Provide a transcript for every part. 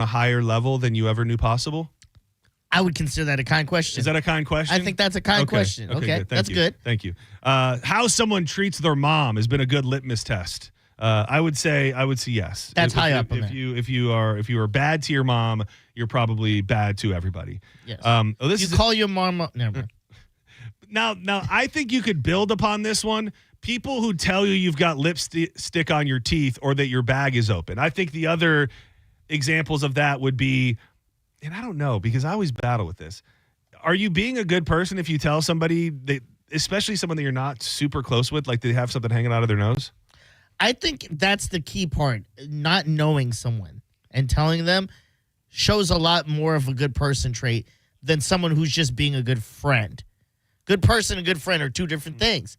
a higher level than you ever knew possible? I would consider that a kind question. Is that a kind question? I think that's a kind question. Okay. That's good. Thank you. How someone treats their mom has been a good litmus test. I would say yes. That's high up. If you are bad to your mom, you're probably bad to everybody. Yes. You call your mom. Never. Now, I think you could build upon this one. People who tell you you've got lipstick on your teeth or that your bag is open. I think the other examples of that would be, and I don't know because I always battle with this. Are you being a good person if you tell somebody that, especially someone that you're not super close with, like they have something hanging out of their nose? I think that's the key part. Not knowing someone and telling them shows a lot more of a good person trait than someone who's just being a good friend. Good person and good friend are two different things.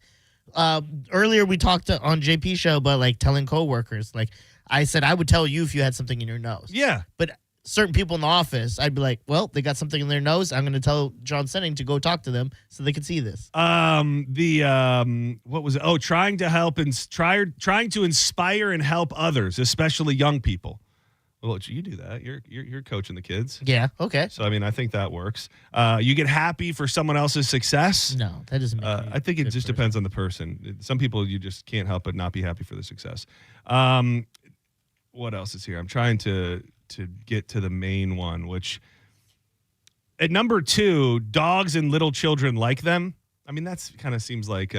Earlier we talked on JP show about like telling coworkers. Like I said, I would tell you if you had something in your nose. Yeah. But certain people in the office, I'd be like, well, they got something in their nose. I'm going to tell John Senning to go talk to them so they can see this. What was it? Oh, trying to inspire and help others, especially young people. Well, you do that. You're coaching the kids. Yeah. Okay. So, I mean, I think that works. You get happy for someone else's success. No, that doesn't make I think it just depends on the person. Some people, you just can't help but not be happy for the success. What else is here? I'm trying to get to the main one, which at number 2, dogs and little children like them. I mean, that's kind of seems like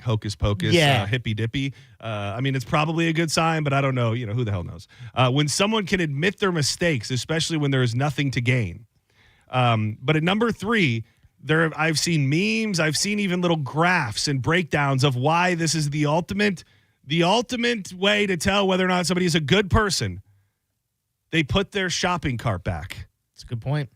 hocus pocus, hippy dippy. I mean, it's probably a good sign, but I don't know. Who the hell knows? When someone can admit their mistakes, especially when there is nothing to gain. But at number 3, I've seen memes. I've seen even little graphs and breakdowns of why this is the ultimate way to tell whether or not somebody is a good person. They put their shopping cart back. That's a good point.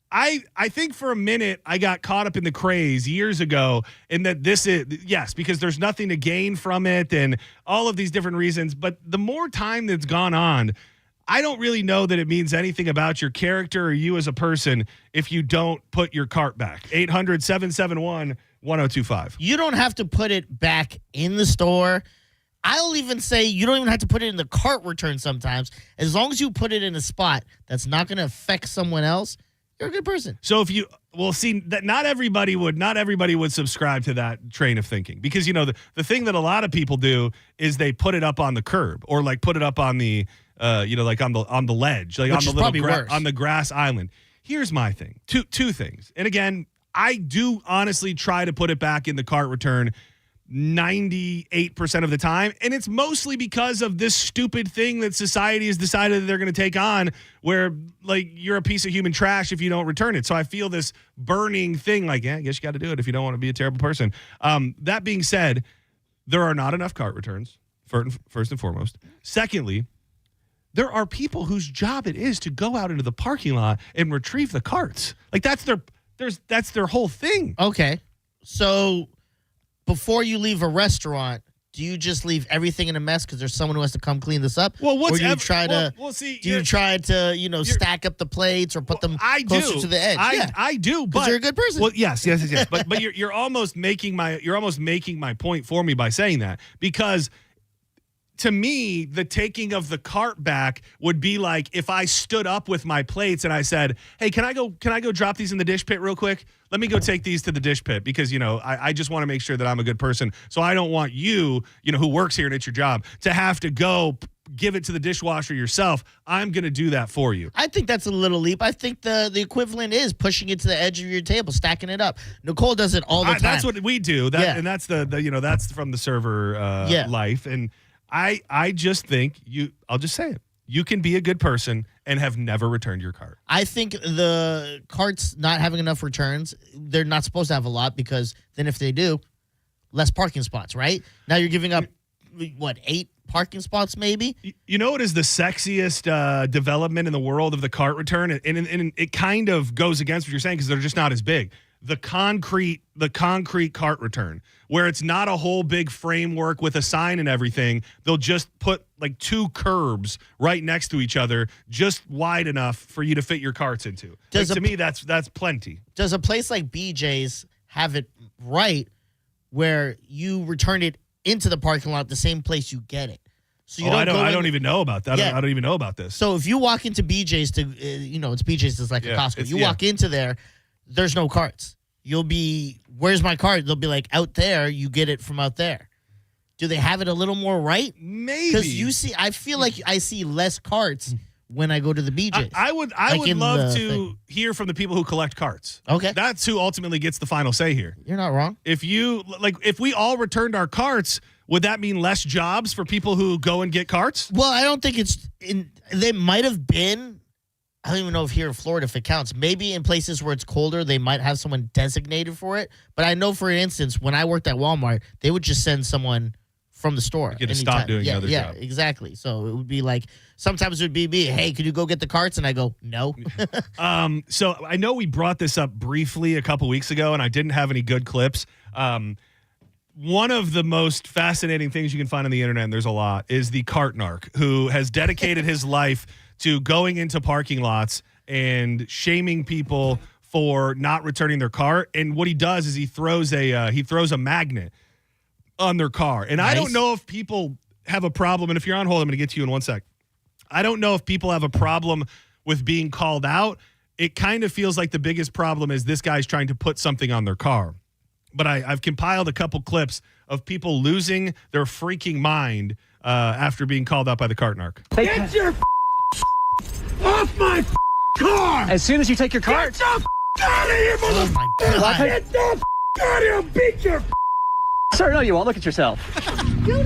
I think for a minute I got caught up in the craze years ago in that this is, yes, because there's nothing to gain from it and all of these different reasons. But the more time that's gone on, I don't really know that it means anything about your character or you as a person if you don't put your cart back. 800-771-1025. You don't have to put it back in the store. I'll even say you don't even have to put it in the cart return sometimes. As long as you put it in a spot that's not going to affect someone else, you're a good person. So if you see that not everybody would subscribe to that train of thinking because the thing that a lot of people do is they put it up on the curb or like put it up on the like on the ledge, like which on the on the grass island. Here's my thing. Two things. And again, I do honestly try to put it back in the cart return 98% of the time. And it's mostly because of this stupid thing that society has decided that they're going to take on where like you're a piece of human trash if you don't return it. So I feel this burning thing like, I guess you got to do it if you don't want to be a terrible person. That being said, there are not enough cart returns, first and foremost. Secondly, there are people whose job it is to go out into the parking lot and retrieve the carts. Like that's their whole thing. Okay. So before you leave a restaurant, do you just leave everything in a mess because there's someone who has to come clean this up? Well, or do you try to stack up the plates or put them closer to the edge? I do, but you're a good person. Well, yes. but you're almost making my point for me by saying that because to me, the taking of the cart back would be like if I stood up with my plates and I said, "Hey, can I go drop these in the dish pit real quick? Let me go take these to the dish pit because, I just want to make sure that I'm a good person. So I don't want you, who works here and it's your job, to have to go give it to the dishwasher yourself. I'm going to do that for you." I think that's a little leap. I think the equivalent is pushing it to the edge of your table, stacking it up. Nicole does it all the time. That's what we do. And that's that's from the server life. And I just think I'll just say it. You can be a good person and have never returned your cart. I think the carts not having enough returns, they're not supposed to have a lot because then if they do, less parking spots, right? Now you're giving up, 8 parking spots maybe? You know what is the sexiest development in the world of the cart return? And it kind of goes against what you're saying because they're just not as big. The concrete cart return, where it's not a whole big framework with a sign and everything. They'll just put like 2 curbs right next to each other, just wide enough for you to fit your carts into. To me, that's plenty. Does a place like BJ's have it right where you return it into the parking lot the same place you get it? So you don't go I don't even know about that. Yeah. I don't even know about this. So if you walk into BJ's to, it's BJ's is like a Costco. You walk into there, there's no carts. You'll be, where's my cart? They'll be like, out there. You get it from out there. Do they have it a little more right? Maybe. Because I feel like I see less carts when I go to the BJ's. I would love to hear from the people who collect carts. Okay. That's who ultimately gets the final say here. You're not wrong. If we all returned our carts, would that mean less jobs for people who go and get carts? Well, I don't think they might have been, I don't even know if here in Florida if it counts. Maybe in places where it's colder, they might have someone designated for it. But I know, for instance, when I worked at Walmart, they would just send someone from the store. Get to stop doing other job. Yeah, exactly. So it would be like, sometimes it would be me, hey, could you go get the carts? And I go, no. So I know we brought this up briefly a couple weeks ago, and I didn't have any good clips. One of the most fascinating things you can find on the internet, and there's a lot, is the cart narc who has dedicated his life to going into parking lots and shaming people for not returning their cart. And what he does is he throws a magnet on their car. And nice. I don't know if people have a problem, and if you're on hold, I'm going to get to you in one sec. I don't know if people have a problem with being called out. It kind of feels like the biggest problem is this guy's trying to put something on their car. But I've compiled a couple clips of people losing their freaking mind after being called out by the cart narc. Get your off my car! As soon as you take your cart. Get the out of here, Oh, my God. Get the out of here! Beat your Sir, no, you won't. Look at yourself. You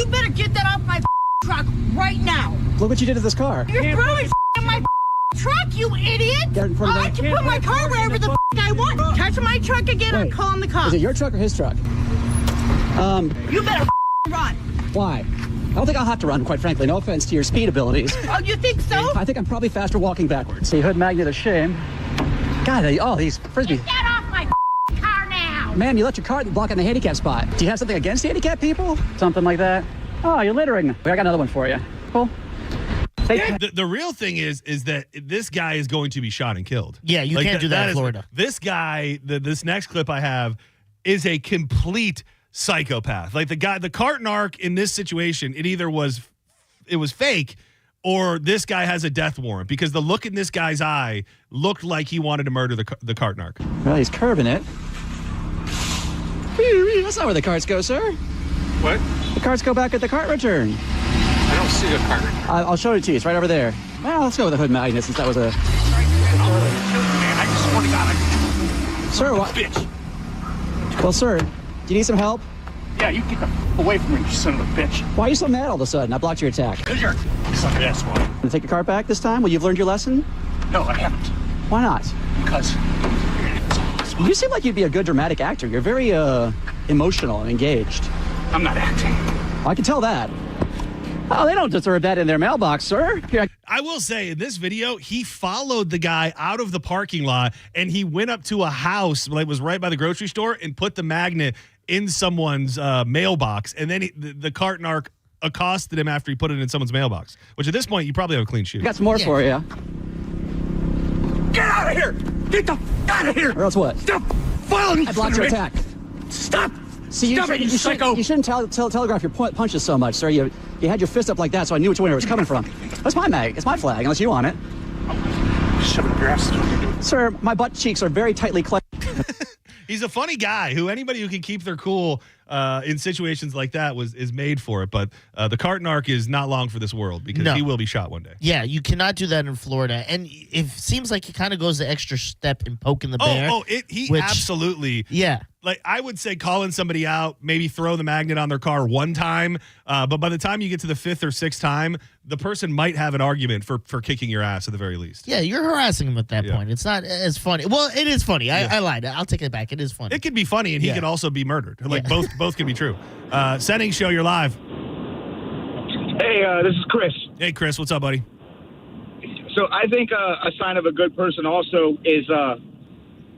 better get that off my truck right now. Look what you did to this car. You're throwing in my truck, you idiot. Get in front of I that. can put my car wherever the I want. Touch my truck again, I'm Wait, calling the cops. Is it your truck or his truck? You better run. Why? I don't think I'll have to run, quite frankly. No offense to your speed abilities. Oh, you think so? I think I'm probably faster walking backwards. The hood magnet of shame. God, these frisbees. Get that off my car now. Ma'am, you left your cart blocking the handicap spot. Do you have something against handicapped people? Something like that? Oh, you're littering. I got another one for you. Cool. The real thing is that this guy is going to be shot and killed. Yeah, you can't do that in Florida. This guy, this next clip I have, is a complete psychopath. Like the cart narc in this situation, it was fake, or this guy has a death warrant, because the look in this guy's eye looked like he wanted to murder the cart narc. Well, he's curving it. That's not where the carts go, sir. What? The carts go back at the cart return. I don't see the cart. I'll show it to you. It's right over there. Well, let's go with the hood magnet since that was a... Man, I just swear to God, Sir, what? bitch. Well, sir, do you need some help? Yeah, you get the away from me, you son of a bitch. Why are you so mad all of a sudden? I blocked your attack. Because you're a son of an asshole. Want to take your cart back this time? Well, you've learned your lesson? No, I haven't. Why not? Because You seem like you'd be a good dramatic actor. You're very emotional and engaged. I'm not acting. I can tell that. Oh, they don't deserve that in their mailbox, sir. Here, I will say, in this video, he followed the guy out of the parking lot, and he went up to a house, like was right by the grocery store, and put the magnet in someone's mailbox. And then the cart narc accosted him after he put it in someone's mailbox, which at this point, you probably have a clean sheet. I got some more for you. Get out of here! Get the out of here! Or else what? Stop following me! I blocked your attack. Stop! See, Stop it, you psycho! You shouldn't telegraph your punches so much, sir. You had your fist up like that, so I knew which way it was coming from. That's my mag. It's my flag, unless you want it. Shove it up your ass. Sir, my butt cheeks are very tightly clenched. He's a funny guy anybody who can keep their cool in situations like that is made for it. But the cart narc is not long for this world, because he will be shot one day. Yeah, you cannot do that in Florida. And it seems like he kind of goes the extra step in poking the bear. Absolutely. Yeah. Like, I would say calling somebody out, maybe throw the magnet on their car one time, but by the time you get to the fifth or sixth time, the person might have an argument for kicking your ass at the very least. Yeah, you're harassing him at that point. It's not as funny. Well, it is funny. I lied. I'll take it back. It is funny. It could be funny, and he could also be murdered. Like, both can be true. Senning Show, you're live. Hey, this is Chris. Hey, Chris, what's up, buddy? So I think a sign of a good person also is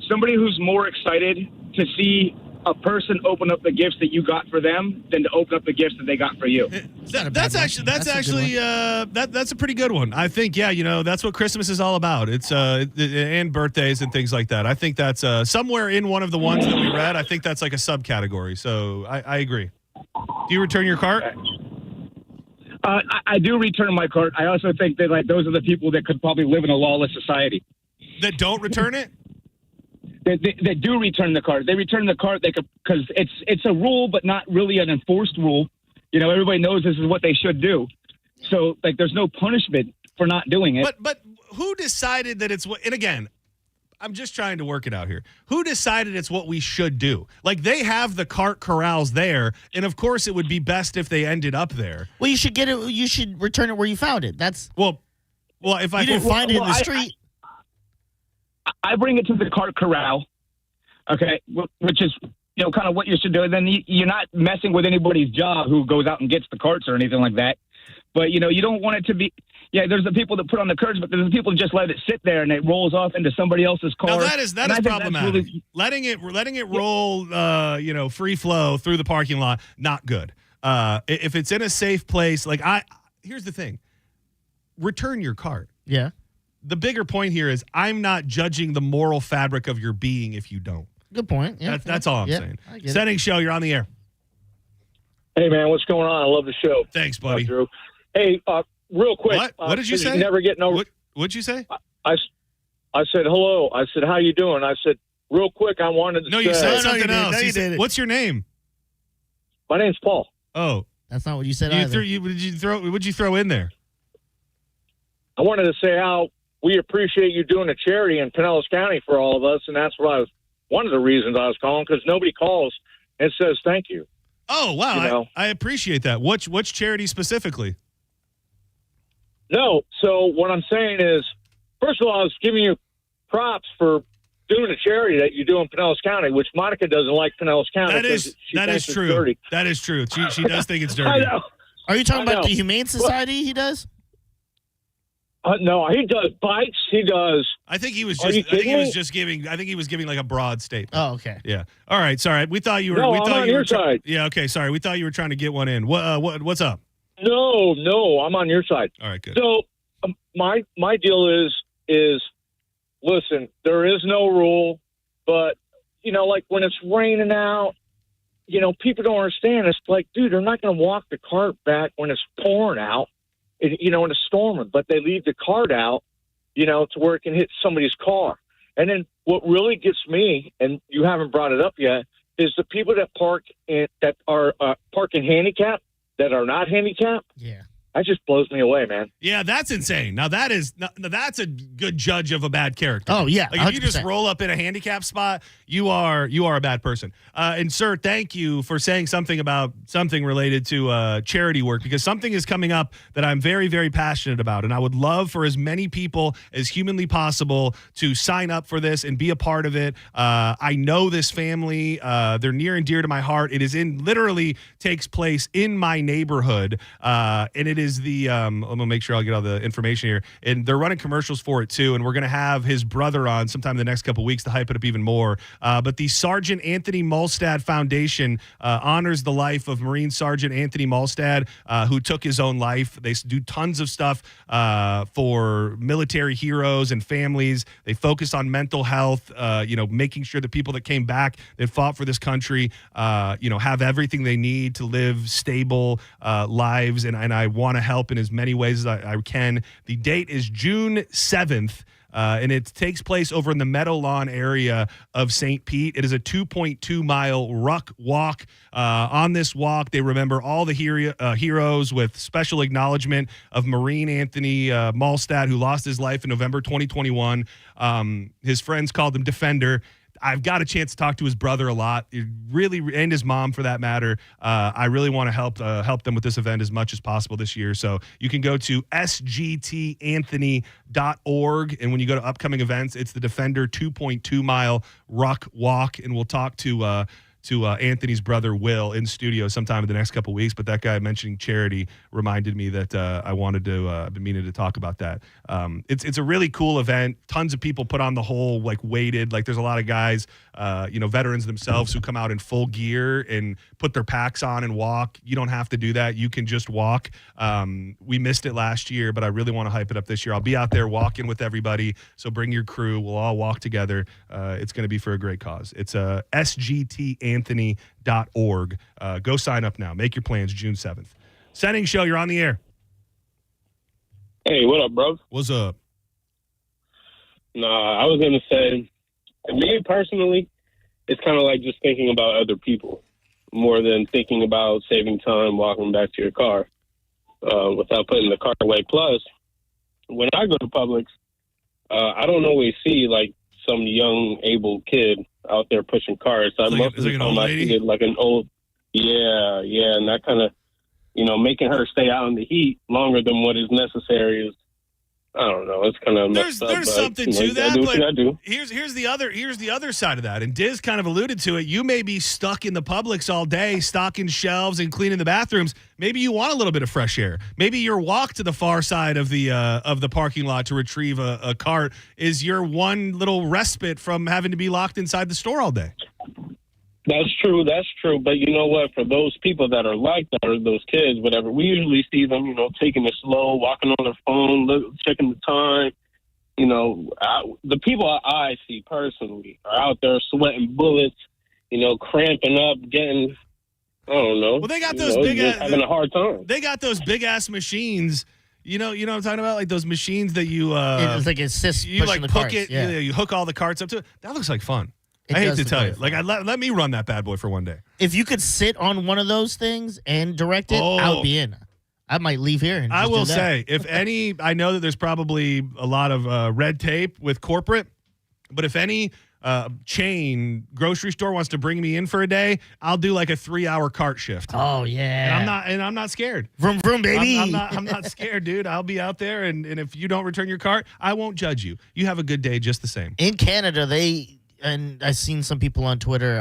somebody who's more excited to see a person open up the gifts that you got for them than to open up the gifts that they got for you. That's a pretty good one. I think, that's what Christmas is all about. It's and birthdays and things like that. I think that's somewhere in one of the ones that we read. I think that's like a subcategory. So I agree. Do you return your cart? I do return my cart. I also think that like those are the people that could probably live in a lawless society. That don't return it? That do return the cart. They return the cart. They could, because it's a rule, but not really an enforced rule. You know, everybody knows this is what they should do. So like, there's no punishment for not doing it. But who decided that it's what? And again, I'm just trying to work it out here. Who decided it's what we should do? Like, they have the cart corrals there, and of course it would be best if they ended up there. Well, you should get it. You should return it where you found it. That's well. If you didn't find it in the street. I bring it to the cart corral, okay, which is, you know, kind of what you should do. And then you're not messing with anybody's job who goes out and gets the carts or anything like that. But, you know, you don't want it to be, there's the people that put on the curves, but there's the people that just let it sit there and it rolls off into somebody else's car. Now that is problematic. Really, letting it roll, free flow through the parking lot, not good. If it's in a safe place, here's the thing. Return your cart. Yeah. The bigger point here is I'm not judging the moral fabric of your being if you don't. Good point. Yeah, that's all I'm saying. Senning Show, you're on the air. Hey, man, what's going on? I love the show. Thanks, buddy. Drew. Hey, real quick. What did you say? Never get no. What'd you say? I said hello. I said, how you doing? I said, real quick, I wanted to say. No, you said something no, else. you did. What's your name? My name's Paul. Oh. That's not what you said either. What'd you throw in there? I wanted to say how we appreciate you doing a charity in Pinellas County for all of us, and that's one of the reasons I was calling, because nobody calls and says thank you. Oh, wow. I appreciate that. Which charity specifically? No. So what I'm saying is, first of all, I was giving you props for doing a charity that you do in Pinellas County, which Monica doesn't like Pinellas County. That is true. Dirty. That is true. She does think it's dirty. I know. Are you talking about the Humane Society he does? No, he does bikes. He does. I think he was giving like a broad statement. Oh, okay. Yeah. All right. Sorry. We thought you were. No, I'm on your side. Yeah. Okay. Sorry. We thought you were trying to get one in. What's up? No, I'm on your side. All right. Good. So my deal is listen. There is no rule, but like when it's raining out, people don't understand. It's like, dude, they're not going to walk the cart back when it's pouring out. In a storm, but they leave the cart out, to where it can hit somebody's car. And then what really gets me, and you haven't brought it up yet, is the people that park in handicap that are not handicapped. Yeah. That just blows me away, man. Yeah, that's insane. Now that's a good judge of a bad character. Oh yeah, like if 100%. You just roll up in a handicap spot, you are a bad person. And sir, thank you for saying something about something related to charity work, because something is coming up that I'm very, very passionate about, and I would love for as many people as humanly possible to sign up for this and be a part of it. I know this family; they're near and dear to my heart. It is literally takes place in my neighborhood, and it is the I'm gonna make sure I'll get all the information here, and they're running commercials for it too, and we're gonna have his brother on sometime in the next couple of weeks to hype it up even more. But the Sergeant Anthony Malstad Foundation honors the life of Marine Sergeant Anthony Malstad, who took his own life. They do tons of stuff for military heroes and families. They focus on mental health, making sure the people that came back that fought for this country have everything they need to live stable lives, and I want to help in as many ways as I can. The date is June 7th, and it takes place over in the Meadow Lawn area of St. Pete. It is a 2.2-mile ruck walk. On this walk, they remember all the heroes with special acknowledgement of Marine Anthony Malstad, who lost his life in November 2021. His friends called him Defender. I've got a chance to talk to his brother a lot, and his mom for that matter. I really want to help them with this event as much as possible this year. So you can go to sgtanthony.org, and when you go to upcoming events, it's the Defender 2.2-mile ruck walk, and we'll talk to Anthony's brother Will in studio sometime in the next couple of weeks. But that guy mentioning charity reminded me that I wanted to. I've been meaning to talk about that. It's a really cool event. Tons of people put on the whole weighted. There's a lot of guys, veterans themselves who come out in full gear and put their packs on and walk. You don't have to do that. You can just walk. We missed it last year, but I really want to hype it up this year. I'll be out there walking with everybody. So bring your crew. We'll all walk together. It's going to be for a great cause. It's sgtanthony.org. Go sign up now. Make your plans June 7th. Senning Show, you're on the air. Hey, what up, bro? What's up? Nah, I was going to say, to me personally, it's kind of like just thinking about other people more than thinking about saving time walking back to your car without putting the car away. Plus, when I go to Publix, I don't always see like some young, able kid out there pushing carts. It's like an old lady? I see it like an old, yeah, and that kind of, making her stay out in the heat longer than what is necessary is, I don't know. It's kind of messed up. There's something to that, but here's the other side of that. And Diz kind of alluded to it. You may be stuck in the Publix all day, stocking shelves and cleaning the bathrooms. Maybe you want a little bit of fresh air. Maybe your walk to the far side of the parking lot to retrieve a cart is your one little respite from having to be locked inside the store all day. That's true. But you know what? For those people that are like that, or those kids, whatever, we usually see them, taking it slow, walking on their phone, checking the time. The people I see personally are out there sweating bullets, cramping up, getting, I don't know. Well, they got those big ass, having a hard time. They got those big ass machines. You know what I'm talking about? Like those machines that you it's like assist you pushing like the hook carts. it, Yeah. you hook all the carts up to it. That looks like fun. It I hate does to look tell you. like Like, let me run that bad boy for one day. If you could sit on one of those things and direct it, I would be in. I might leave here and I just will do that. say, if any, I know that there's probably a lot of red tape with corporate, but if any chain grocery store wants to bring me in for a day, I'll do like a 3-hour cart shift. Oh yeah, And I'm not scared. Vroom vroom, baby. I'm not scared, dude. I'll be out there, and if you don't return your cart, I won't judge you. You have a good day just the same. In Canada, and I've seen some people on Twitter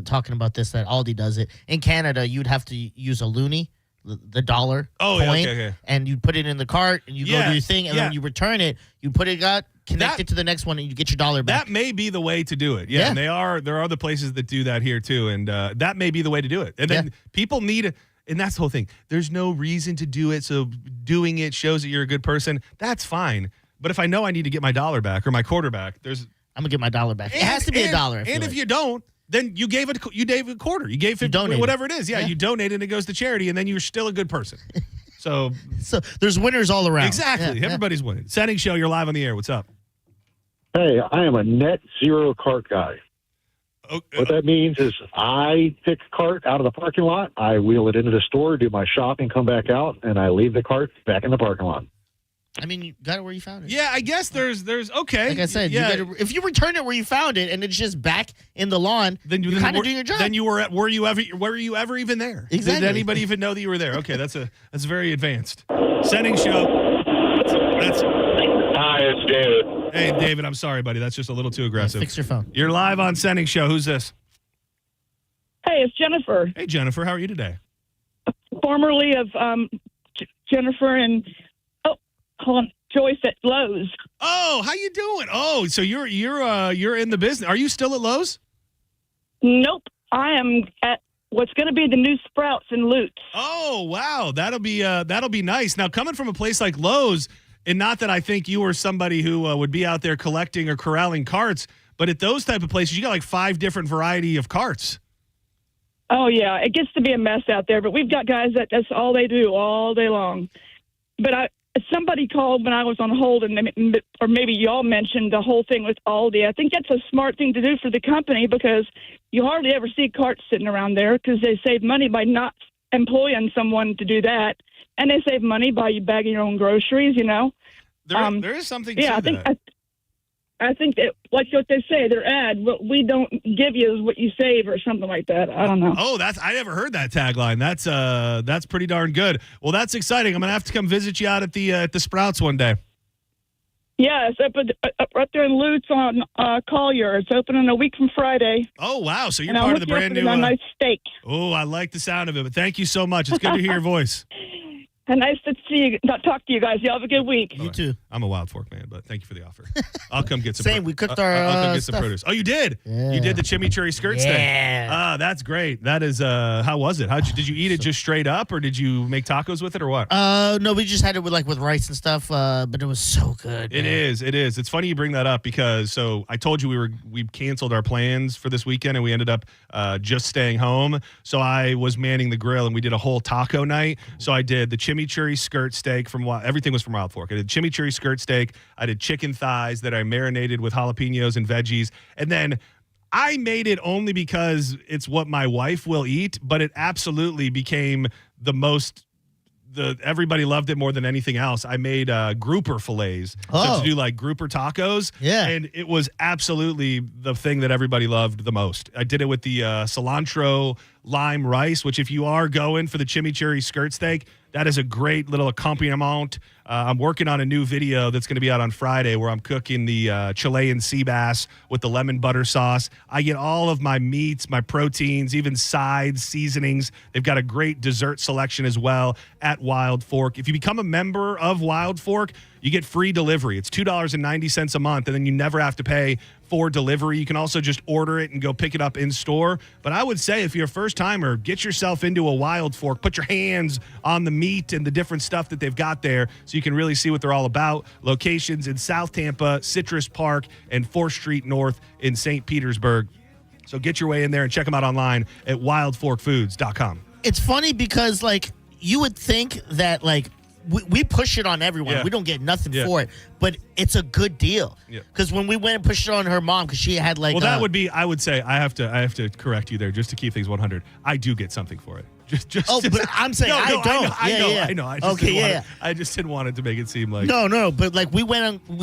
talking about this, that Aldi does it. In Canada, you'd have to use a loonie, the dollar coin, okay. and you put it in the cart, and you go do your thing, and then you return it, you put it out, connect it to the next one, and you get your dollar back. That may be the way to do it. Yeah. And there are other places that do that here too, and that may be the way to do it. And then people need it. And that's the whole thing. There's no reason to do it, so doing it shows that you're a good person. That's fine. But if I know I need to get my dollar back or my quarter back, I'm gonna get my dollar back. It has to be $1. And if you don't, then you gave a quarter. You gave whatever it is. Yeah, you donate and it goes to charity, and then you're still a good person. So there's winners all around. Exactly. Everybody's winning. Senning Show, you're live on the air. What's up? Hey, I am a net zero cart guy. What that means is I pick a cart out of the parking lot, I wheel it into the store, do my shopping, come back out, and I leave the cart back in the parking lot. I mean, you got it where you found it. Yeah, I guess there's okay. Like I said, if you return it where you found it and it's just back in the lawn, then you're kind of doing your job. Then were you ever even there? Exactly. Did anybody even know that you were there? Okay, that's very advanced. Senning Show. Hi, it's David. Hey, David, I'm sorry, buddy. That's just a little too aggressive. Fix your phone. You're live on Senning Show. Who's this? Hey, it's Jennifer. Hey, Jennifer. How are you today? Formerly of Jennifer and Joyce at Lowe's. Oh, how you doing? Oh, so you're in the business. Are you still at Lowe's? Nope, I am at what's going to be the new Sprouts in Lutz. Oh, wow, that'll be nice. Now, coming from a place like Lowe's, and not that I think you were somebody who would be out there collecting or corralling carts, but at those type of places, you got like 5 different variety of carts. Oh yeah, it gets to be a mess out there. But we've got guys that's all they do all day long. But somebody called when I was on hold, or maybe y'all mentioned the whole thing with Aldi. I think that's a smart thing to do for the company because you hardly ever see carts sitting around there because they save money by not employing someone to do that, and they save money by you bagging your own groceries. There is something. Yeah, to that. I think that, like what they say, their ad, what we don't give you is what you save or something like that. I don't know. Oh, I never heard that tagline. That's pretty darn good. Well, that's exciting. I'm going to have to come visit you out at the Sprouts one day. Yeah, it's up right there in Lutz on Collier. It's opening a week from Friday. Oh, wow. So you're part of the brand new. A nice steak. Oh, I like the sound of it. But thank you so much. It's good to hear your voice. And nice to see you, talk to you guys. You have a good week. You too. I'm a Wild Fork man, but thank you for the offer. I'll come get some. Same. We cooked our. I'll come get stuff. some produce. Oh, you did. Yeah. You did the chimichurri skirt steak. Yeah. That's great. That is. How was it? Did you eat it just straight up, or did you make tacos with it, or what? No, we just had it with rice and stuff. But it was so good. It is. It's funny you bring that up because I told you we canceled our plans for this weekend and we ended up just staying home. So I was manning the grill and we did a whole taco night. So I did the chimichurri chimichurri skirt steak everything was from Wild Fork. I did chimichurri skirt steak. I did chicken thighs that I marinated with jalapenos and veggies. And then I made it only because it's what my wife will eat, but it absolutely became everybody loved it more than anything else. I made grouper fillets to do like grouper tacos. Yeah. And it was absolutely the thing that everybody loved the most. I did it with the cilantro lime rice, which if you are going for the chimichurri skirt steak, that is a great little accompaniment. I'm working on a new video that's going to be out on Friday where I'm cooking the Chilean sea bass with the lemon butter sauce. I get all of my meats, my proteins, even sides, seasonings. They've got a great dessert selection as well at Wild Fork. If you become a member of Wild Fork, you get free delivery. It's $2.90 a month, and then you never have to pay for delivery. You can also just order it and go pick it up in store. But I would say if you're a first timer, get yourself into a Wild Fork. Put your hands on the meat and the different stuff that they've got there so you can really see what they're all about. Locations in South Tampa, Citrus Park, and 4th Street North in St. Petersburg. So get your way in there and check them out online at wildforkfoods.com. It's funny because, like, you would think that, like, we push it on everyone. Yeah. We don't get nothing Yeah. for it, but it's a good deal. Yeah. Because when we went and pushed it on her mom, because she had like, well, that would be. I would say I have to correct you there just to keep things 100. I do get something for it. But I'm saying I don't. I know. I just okay, didn't want yeah. it, I just didn't want it to make it seem like No, but like we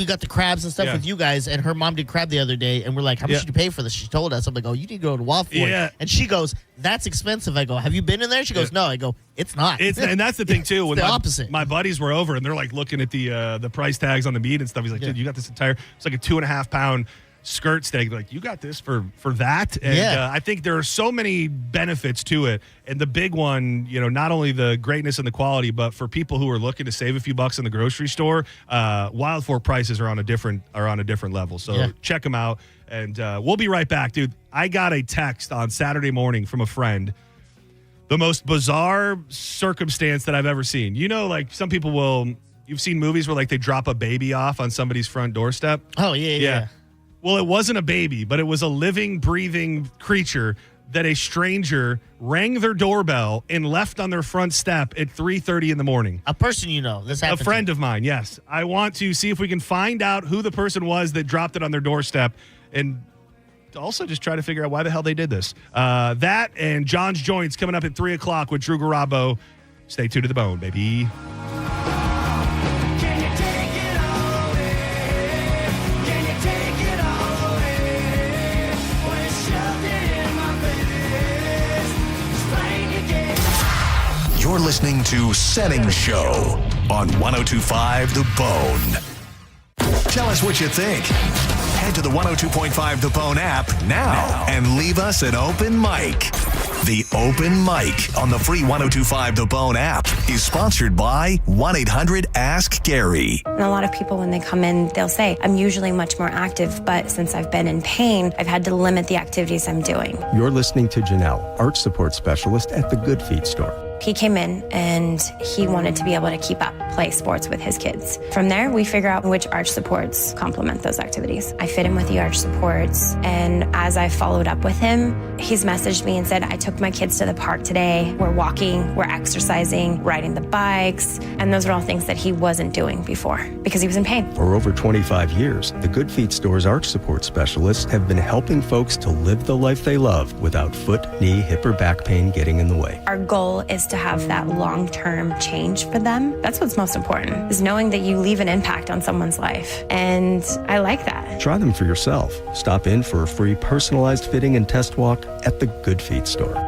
got the crabs and stuff Yeah. with you guys, and her mom did crab the other day, and we're like, how much Yeah. did you pay for this? She told us. I'm like, oh, you need to go to Wild Fork. Yeah. And she goes, that's expensive. I go, have you been in there? She goes, no. I go, it's not. and that's the thing too. It's When the opposite. My buddies were over and they're like looking at the price tags on the meat and stuff. He's like, dude, you got this entire. It's like a 2.5 pound skirt steak. They're like, you got this for that. And I think there are so many benefits to it. And the big one, not only the greatness and the quality, but for people who are looking to save a few bucks in the grocery store, Wild Fork prices are on a different level. So check them out. And we'll be right back, dude. I got a text on Saturday morning from a friend. The most bizarre circumstance that I've ever seen. Like some people you've seen movies where like they drop a baby off on somebody's front doorstep. Oh, yeah. Well, it wasn't a baby, but it was a living, breathing creature that a stranger rang their doorbell and left on their front step at 3:30 in the morning. A person this happened A friend of mine, yes. I want to see if we can find out who the person was that dropped it on their doorstep and also just try to figure out why the hell they did this. That and John's Joints coming up at 3 o'clock with Drew Garabo. Stay tuned to the bone, baby. You're listening to Senning Show on 102.5 The Bone. Tell us what you think. Head to the 102.5 The Bone app now and leave us an open mic. The Open Mic on the free 102.5 The Bone app is sponsored by 1-800-ASK-GARY. And a lot of people, when they come in, they'll say, I'm usually much more active, but since I've been in pain, I've had to limit the activities I'm doing. You're listening to Janelle, arch support specialist at the Good Feet store. He came in and he wanted to be able to keep up, play sports with his kids. From there, we figure out which arch supports complement those activities. I fit in with the arch supports, and as I followed up with him, he's messaged me and said, I took my kids to the park today. We're walking, we're exercising, riding the bikes, and those are all things that he wasn't doing before because he was in pain. For over 25 years, the Good Feet store's arch support specialists have been helping folks to live the life they love without foot, knee, hip, or back pain getting in the way. Our goal is to have that long-term change for them. That's what's most important, is knowing that you leave an impact on someone's life. And I like that. Try them for yourself. Stop in for a free personalized fitting and test walk at the Good Feet store.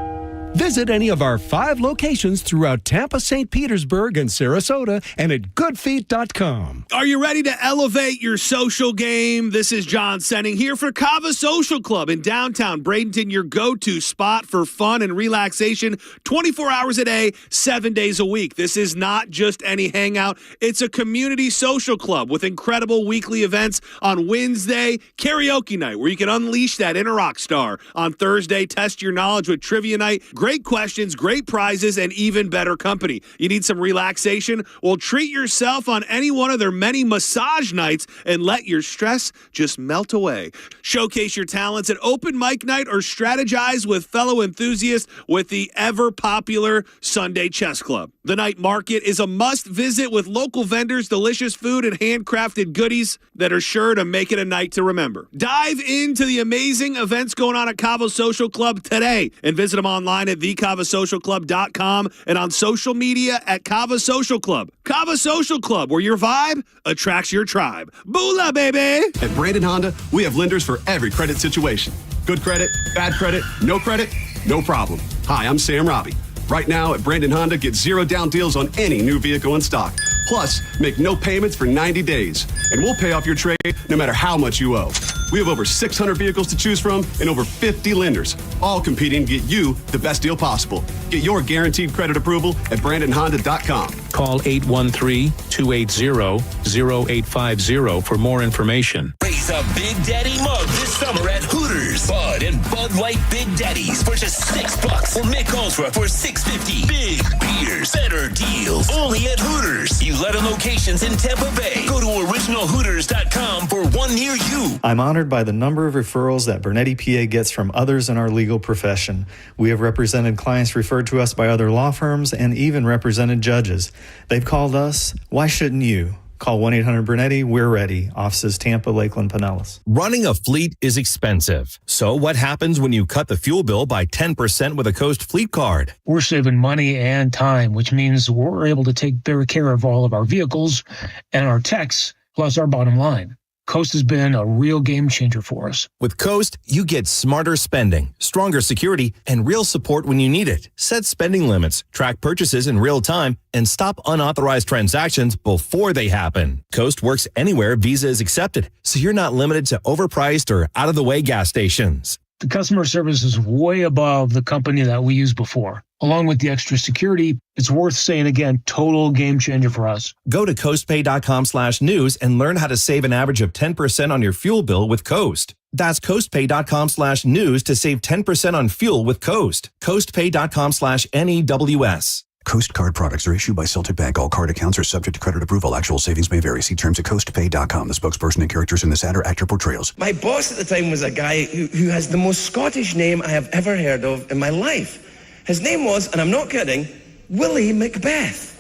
Visit any of our 5 locations throughout Tampa, St. Petersburg, and Sarasota, and at goodfeet.com. Are you ready to elevate your social game? This is John Senning here for Kava Social Club in downtown Bradenton, your go-to spot for fun and relaxation 24 hours a day, 7 days a week. This is not just any hangout. It's a community social club with incredible weekly events on Wednesday, karaoke night, where you can unleash that inner rock star. On Thursday, test your knowledge with trivia night. Great questions, great prizes, and even better company. You need some relaxation? Well, treat yourself on any one of their many massage nights and let your stress just melt away. Showcase your talents at open mic night or strategize with fellow enthusiasts with the ever-popular Sunday Chess Club. The night market is a must visit with local vendors, delicious food, and handcrafted goodies that are sure to make it a night to remember. Dive into the amazing events going on at Cavo Social Club today and visit them online at thecavosocialclub.com and on social media at Cavo Social Club. Cavo Social Club, where your vibe attracts your tribe. Boola, baby! At Brandon Honda, we have lenders for every credit situation. Good credit, bad credit, no problem. Hi, I'm Sam Robbie. Right now at Brandon Honda, get 0 down deals on any new vehicle in stock. Plus, make no payments for 90 days. And we'll pay off your trade no matter how much you owe. We have over 600 vehicles to choose from and over 50 lenders, all competing to get you the best deal possible. Get your guaranteed credit approval at BrandonHonda.com. Call 813-280-0850 for more information. Raise a Big Daddy mug this summer at Hooters. Bud and Bud Light Big Daddies for just $6. Or Mick Ultra for $6.50. Big beers, better deals. Only at Hooters. 11 locations in Tampa Bay. Go to originalhooters.com for one near you. I'm honored by the number of referrals that Bernetti PA gets from others in our legal profession. We have represented clients referred to us by other law firms and even represented judges. They've called us. Why shouldn't you? Call 1-800-BURNETTI. We're ready. Offices Tampa, Lakeland, Pinellas. Running a fleet is expensive. So what happens when you cut the fuel bill by 10% with a Coast Fleet Card? We're saving money and time, which means we're able to take better care of all of our vehicles and our techs, plus our bottom line. Coast has been a real game changer for us. With Coast, you get smarter spending, stronger security, and real support when you need it. Set spending limits, track purchases in real time, and stop unauthorized transactions before they happen. Coast works anywhere Visa is accepted, so you're not limited to overpriced or out-of-the-way gas stations. The customer service is way above the company that we used before. Along with the extra security, it's worth saying again, total game changer for us. Go to coastpay.com/news and learn how to save an average of 10% on your fuel bill with Coast. That's coastpay.com/news to save 10% on fuel with Coast. coastpay.com/NEWS. Coast Card products are issued by Celtic Bank. All card accounts are subject to credit approval. Actual savings may vary. See terms at coastpay.com. The spokesperson and characters in this ad are actor portrayals. My boss at the time was a guy who has the most Scottish name I have ever heard of in my life. His name was, and I'm not kidding, Willie Macbeth.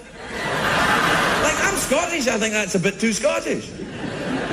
Like, I'm Scottish, I think that's a bit too Scottish.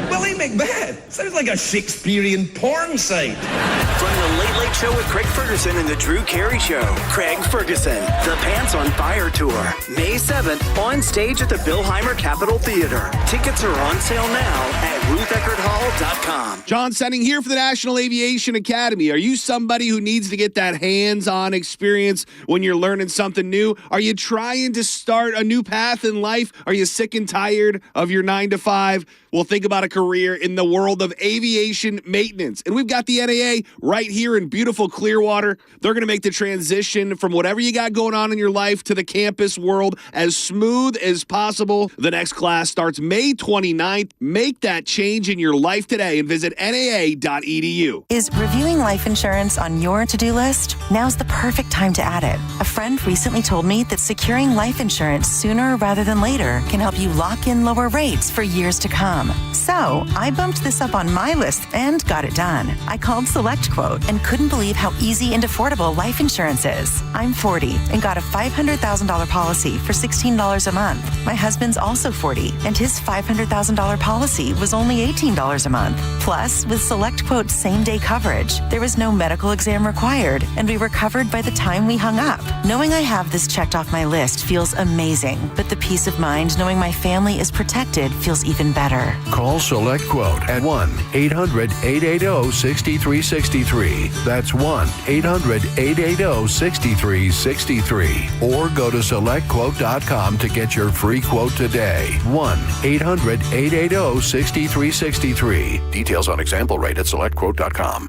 Willie Macbeth. Sounds like a Shakespearean porn site. From the Late Late Show with Craig Ferguson and the Drew Carey Show, Craig Ferguson, the Pants on Fire Tour, May 7th, on stage at the Billheimer Capitol Theater. Tickets are on sale now at RuthEckerdHall.com. John Senning here for the National Aviation Academy. Are you somebody who needs to get that hands-on experience when you're learning something new? Are you trying to start a new path in life? Are you sick and tired of your 9-to-5? Well, think about a career in the world of aviation maintenance. And we've got the NAA right here in beautiful Clearwater. They're going to make the transition from whatever you got going on in your life to the campus world as smooth as possible. The next class starts May 29th. Make that change in your life today and visit naa.edu. Is reviewing life insurance on your to-do list? Now's the perfect time to add it. A friend recently told me that securing life insurance sooner rather than later can help you lock in lower rates for years to come. So I bumped this up on my list and got it done. I called SelectQuote and couldn't believe how easy and affordable life insurance is. I'm 40 and got a $500,000 policy for $16 a month. My husband's also 40 and his $500,000 policy was only $18 a month. Plus, with SelectQuote's same-day coverage, there was no medical exam required and we were covered by the time we hung up. Knowing I have this checked off my list feels amazing, but the peace of mind knowing my family is protected feels even better. Call SelectQuote at 1-800-880-6363. That's 1-800-880-6363. Or go to SelectQuote.com to get your free quote today. 1-800-880-6363. Details on example rate at SelectQuote.com.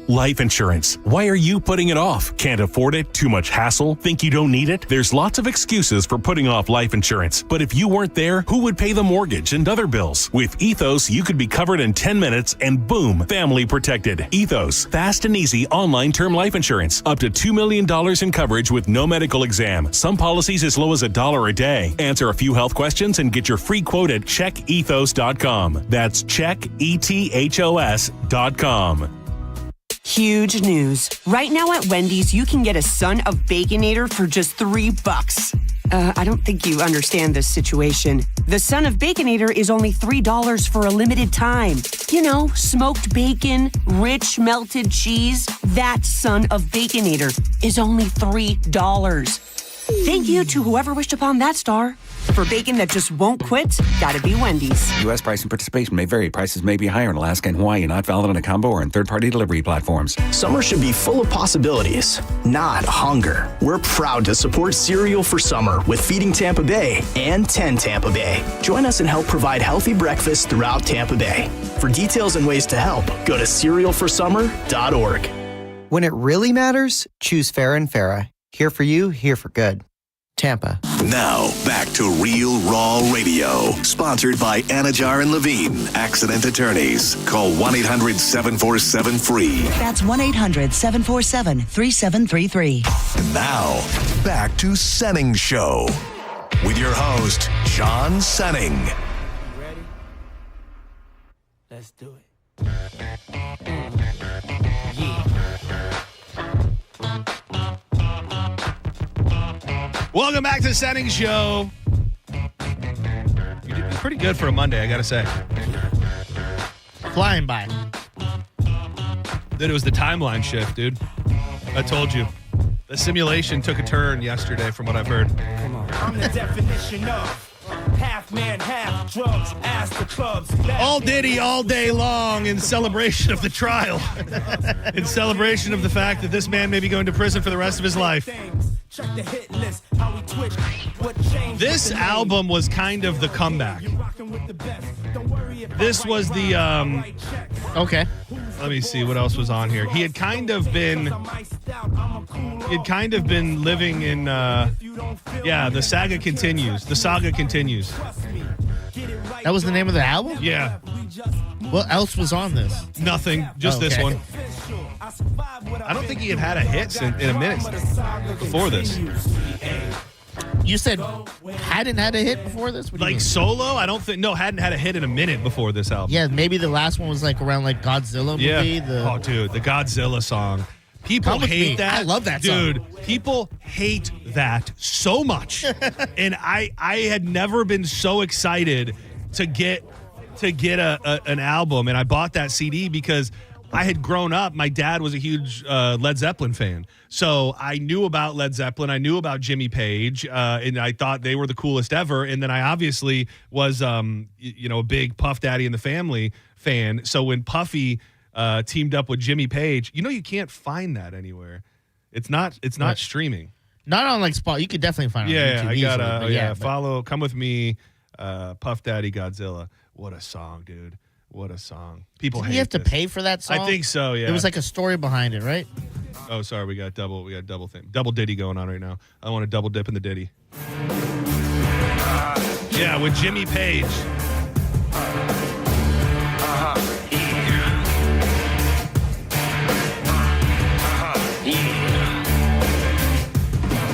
Life insurance. Why are you putting it off? Can't afford it? Too much hassle? Think you don't need it? There's lots of excuses for putting off life insurance. But if you weren't there, who would pay the mortgage and other bills? With Ethos, you could be covered in 10 minutes and boom, family protected. Ethos, fast and easy online term life insurance. Up to $2 million in coverage with no medical exam. Some policies as low as $1 a day. Answer a few health questions and get your free quote at checkethos.com. That's checkethos.com. Huge news. Right now at Wendy's, you can get a Son of Baconator for just $3. I don't think you understand this situation. The Son of Baconator is only $3 for a limited time. You know, smoked bacon, rich melted cheese. That Son of Baconator is only $3. Thank you to whoever wished upon that star. For bacon that just won't quit, gotta be Wendy's. U.S. price and participation may vary. Prices may be higher in Alaska and Hawaii, not valid on a combo or in third-party delivery platforms. Summer should be full of possibilities, not hunger. We're proud to support Cereal for Summer with Feeding Tampa Bay and 10 Tampa Bay. Join us and help provide healthy breakfast throughout Tampa Bay. For details and ways to help, go to cerealforsummer.org. When it really matters, choose Farrah and Farrah. Here for you, here for good. Tampa. Now, back to Real Raw Radio. Sponsored by Anajar and Levine, accident attorneys. Call 1-800-747-FREE. That's 1-800-747-3733. And now, back to Senning Show. With your host, John Senning. Ready? Let's do it. Welcome back to the Senning Show. You did pretty good for a Monday, I gotta say. Flying by. Dude, it was the timeline shift, dude. I told you. The simulation took a turn yesterday from what I've heard. I'm the definition of half man, half drugs, ass the clubs. All Diddy all day long in celebration of the trial. In celebration of the fact that this man may be going to prison for the rest of his life. This album was kind of the comeback. This was the okay. Let me see what else was on here. He had kind of been living in the saga continues. The saga continues. That was the name of the album? Yeah. What else was on this? Nothing. Just this one. I don't think he had a hit in a minute before this. You said hadn't had a hit before this? What do you mean? Solo? I don't think. No, hadn't had a hit in a minute before this album. Yeah, maybe the last one was around Godzilla movie. Yeah. Oh, dude, the Godzilla song. People hate that. I love that song. Dude, people hate that so much. And I had never been so excited to get an album, and I bought that CD because I had grown up. My dad was a huge Led Zeppelin fan. So I knew about Led Zeppelin. I knew about Jimmy Page, and I thought they were the coolest ever. And then I obviously was, a big Puff Daddy and the Family fan. So when Puffy teamed up with Jimmy Page, you can't find that anywhere. It's not streaming. Not on Spot. You could definitely find it on YouTube. I gotta follow. Come with me, Puff Daddy Godzilla. What a song, dude. What a song. People hate you have to this. pay for that song? I think so, yeah. There was a story behind it, right? Oh, sorry, we got double thing. Double Diddy going on right now. I want to double dip in the Diddy. Yeah, with Jimmy Page.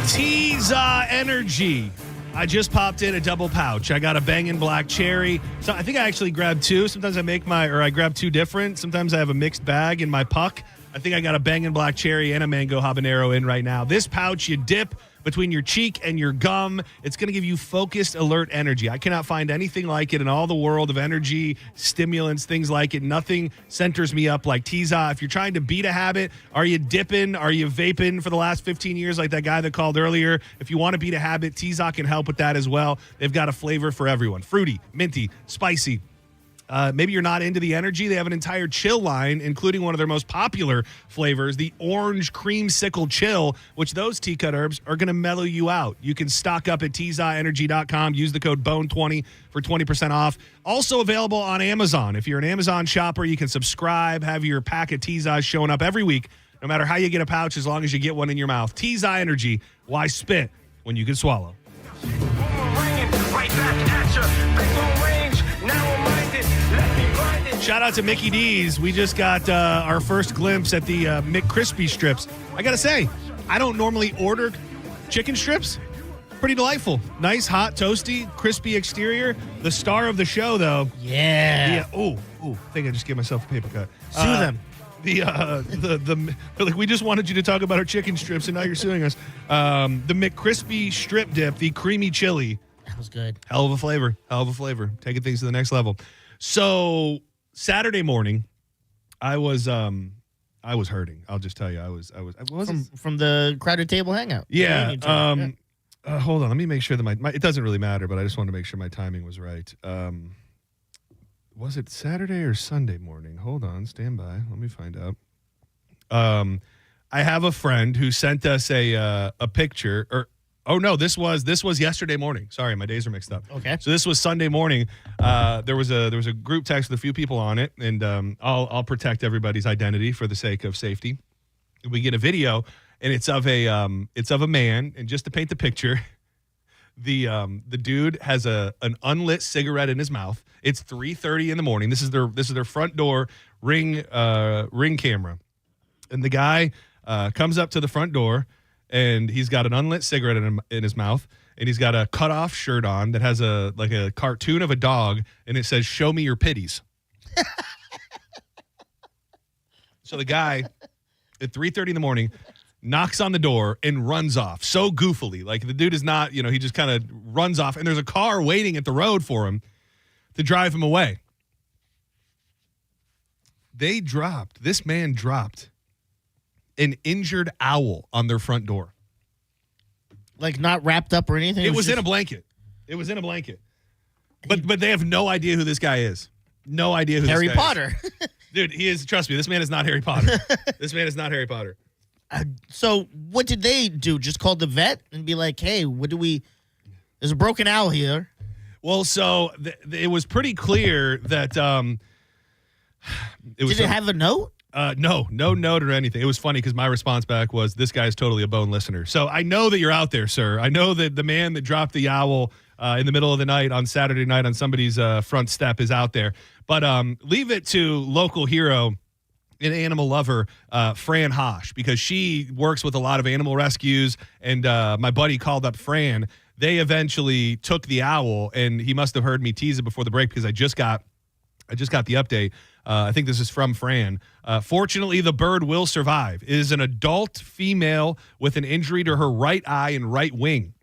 Tease Energy. I just popped in a double pouch. I got a bangin' black cherry. So I think I actually grabbed two. Sometimes I grab two different. Sometimes I have a mixed bag in my puck. I think I got a bangin' black cherry and a mango habanero in right now. This pouch you dip between your cheek and your gum. It's going to give you focused, alert energy. I cannot find anything like it in all the world of energy, stimulants, things like it. Nothing centers me up like Tiza. If you're trying to beat a habit, are you dipping? Are you vaping for the last 15 years like that guy that called earlier? If you want to beat a habit, Tiza can help with that as well. They've got a flavor for everyone. Fruity, minty, spicy. Maybe you're not into the energy. They have an entire chill line, including one of their most popular flavors, the orange creamsicle chill, which those tea-cut herbs are going to mellow you out. You can stock up at tzaenergy.com. Use the code BONE20 for 20% off. Also available on Amazon. If you're an Amazon shopper, you can subscribe, have your pack of Tza showing up every week, no matter how you get a pouch, as long as you get one in your mouth. Tza Energy. Why spit when you can swallow? Shout out to Mickey D's. We just got our first glimpse at the McCrispy strips. I got to say, I don't normally order chicken strips. Pretty delightful. Nice, hot, toasty, crispy exterior. The star of the show, though. Yeah. I think I just gave myself a paper cut. Sue them. They're like, we just wanted you to talk about our chicken strips, and now you're suing us. The McCrispy strip dip, the creamy chili. That was good. Hell of a flavor. Taking things to the next level. So Saturday morning, I was hurting. I'll just tell you, I was from the crowded table hangout. Yeah. Hold on. Let me make sure that my it doesn't really matter, but I just wanted to make sure my timing was right. Was it Saturday or Sunday morning? Hold on. Stand by. Let me find out. I have a friend who sent us a picture. This was yesterday morning. Sorry, my days are mixed up. Okay. So this was Sunday morning. There was a group text with a few people on it, and I'll protect everybody's identity for the sake of safety. We get a video, and it's of a man, and just to paint the picture, the dude has an unlit cigarette in his mouth. It's 3:30 in the morning. This is their front door ring camera, and the guy comes up to the front door, and he's got an unlit cigarette in his mouth, and he's got a cutoff shirt on that has a cartoon of a dog, and it says "Show me your pitties." So the guy at 3:30 in the morning knocks on the door and runs off so goofily. Like, the dude is not, he just kind of runs off, and there's a car waiting at the road for him to drive him away. This man dropped an injured owl on their front door. Like, not wrapped up or anything? It was in a blanket. But they have no idea who this guy is. No idea who Harry this guy Potter. is. Dude, he is, trust me, this man is not Harry Potter. This man is not Harry Potter. So what did they do? Just call the vet and be like, hey, there's a broken owl here. Well, so it was pretty clear that Did it have a note? No note or anything. It was funny because my response back was, this guy is totally a bone listener. So I know that you're out there, sir. I know that the man that dropped the owl in the middle of the night on Saturday night on somebody's front step is out there. But leave it to local hero and animal lover, Fran Hosh, because she works with a lot of animal rescues, and my buddy called up Fran. They eventually took the owl, and he must have heard me tease it before the break because I just got the update. I think this is from Fran. Fortunately, the bird will survive. It is an adult female with an injury to her right eye and right wing.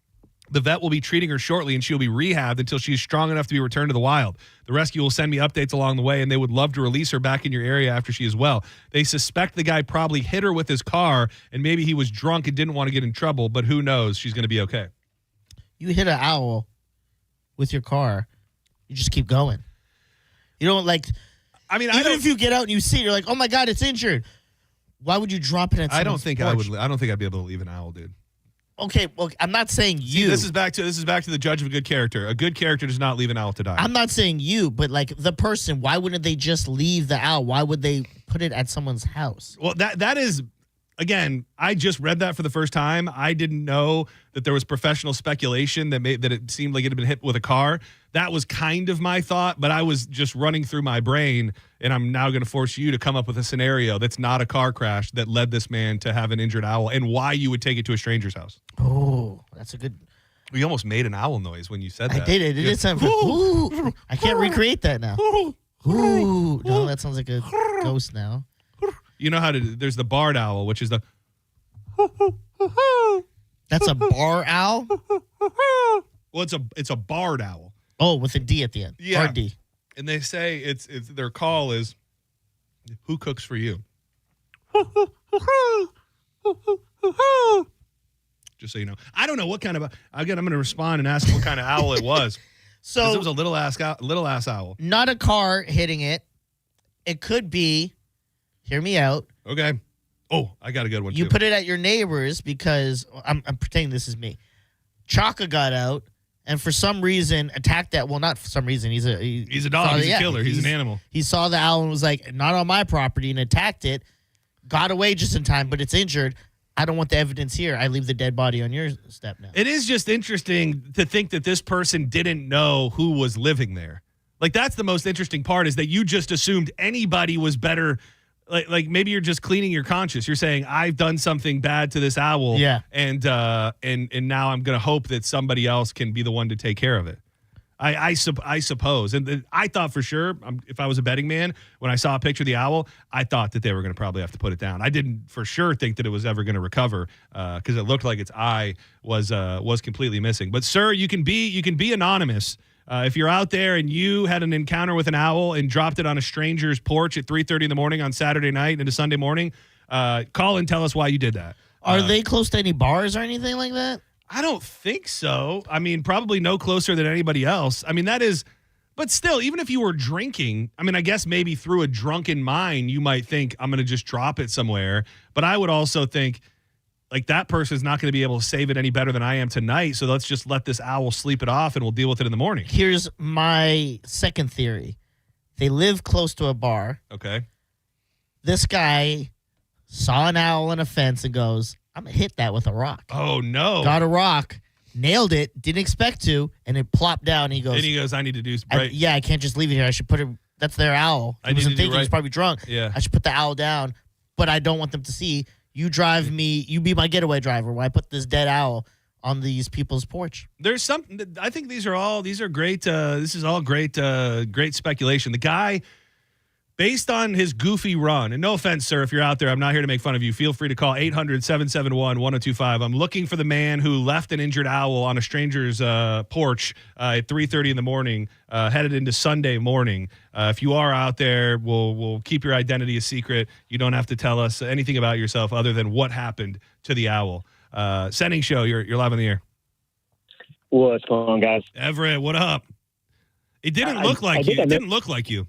The vet will be treating her shortly, and she'll be rehabbed until she's strong enough to be returned to the wild. The rescue will send me updates along the way, and they would love to release her back in your area after she is well. They suspect the guy probably hit her with his car, and maybe he was drunk and didn't want to get in trouble, but who knows? She's going to be okay. You hit an owl with your car, you just keep going. You don't even if you get out and you see it, you're like, oh my God, it's injured. Why would you drop it at someone's I don't think I'd be able to leave an owl, dude. Okay, well, I'm not saying you. See, this is back to the judge of a good character. A good character does not leave an owl to die. I'm not saying you, but the person, why wouldn't they just leave the owl? Why would they put it at someone's house? Well, that is, again, I just read that for the first time. I didn't know that there was professional speculation that it seemed like it had been hit with a car. That was kind of my thought, but I was just running through my brain, and I'm now going to force you to come up with a scenario that's not a car crash that led this man to have an injured owl, and why you would take it to a stranger's house. Oh, that's a good... You almost made an owl noise when you said that. I did. It did sound... Ooh. I can't recreate that now. Ooh. No, that sounds like a ghost now. You know how to... There's the barred owl, which is the... That's a bar owl? Well, it's a barred owl. Oh, with a D at the end. Yeah. RD. And they say it's their call is, who cooks for you? Just so you know. I don't know what kind of I'm going to respond and ask what kind of owl it was. So it was a little ass owl. Not a car hitting it. It could be, hear me out. Okay. Oh, I got a good one You too. put it at your neighbors because I'm pretending this is me. Chaka got out and for some reason attacked that. Well, not for some reason. He's a dog. He's a killer. He's an animal. He saw the owl and was like, not on my property, and attacked it. Got away just in time, but it's injured. I don't want the evidence here. I leave the dead body on your step now. It is just interesting to think that this person didn't know who was living there. Like, that's the most interesting part, is that you just assumed anybody was better. Like maybe you're just cleaning your conscience. You're saying, I've done something bad to this owl. Yeah. And now I'm going to hope that somebody else can be the one to take care of it. I suppose. And I thought for sure, if I was a betting man, when I saw a picture of the owl, I thought that they were going to probably have to put it down. I didn't for sure think that it was ever going to recover because it looked like its eye was completely missing. But sir, you can be anonymous. If you're out there and you had an encounter with an owl and dropped it on a stranger's porch at 3:30 in the morning on Saturday night into Sunday morning, call and tell us why you did that. Are they close to any bars or anything like that? I don't think so. I mean, probably no closer than anybody else. I mean, that is, but still, even if you were drinking, I mean, I guess maybe through a drunken mind, you might think, I'm going to just drop it somewhere. But I would also think, like, that person's not going to be able to save it any better than I am tonight. So let's just let this owl sleep it off and we'll deal with it in the morning. Here's my second theory. They live close to a bar. Okay. This guy saw an owl on a fence and goes, I'm going to hit that with a rock. Oh, no. Got a rock, nailed it, didn't expect to, and it plopped down. And he goes, I need to do right. I can't just leave it here. I should put it, that's their owl. He wasn't thinking, he's probably drunk. Yeah. I should put the owl down, but I don't want them to see. You drive me, you be my getaway driver while I put this dead owl on these people's porch. There's something, I think these are great, this is all great speculation. The guy, based on his goofy run, and no offense, sir, if you're out there, I'm not here to make fun of you. Feel free to call 800-771-1025. I'm looking for the man who left an injured owl on a stranger's porch at 3:30 in the morning, headed into Sunday morning. If you are out there, we'll keep your identity a secret. You don't have to tell us anything about yourself other than what happened to the owl. Senning Show, you're live on the air. What's going on, guys? Everett, what up? It didn't look like you. It didn't look like you.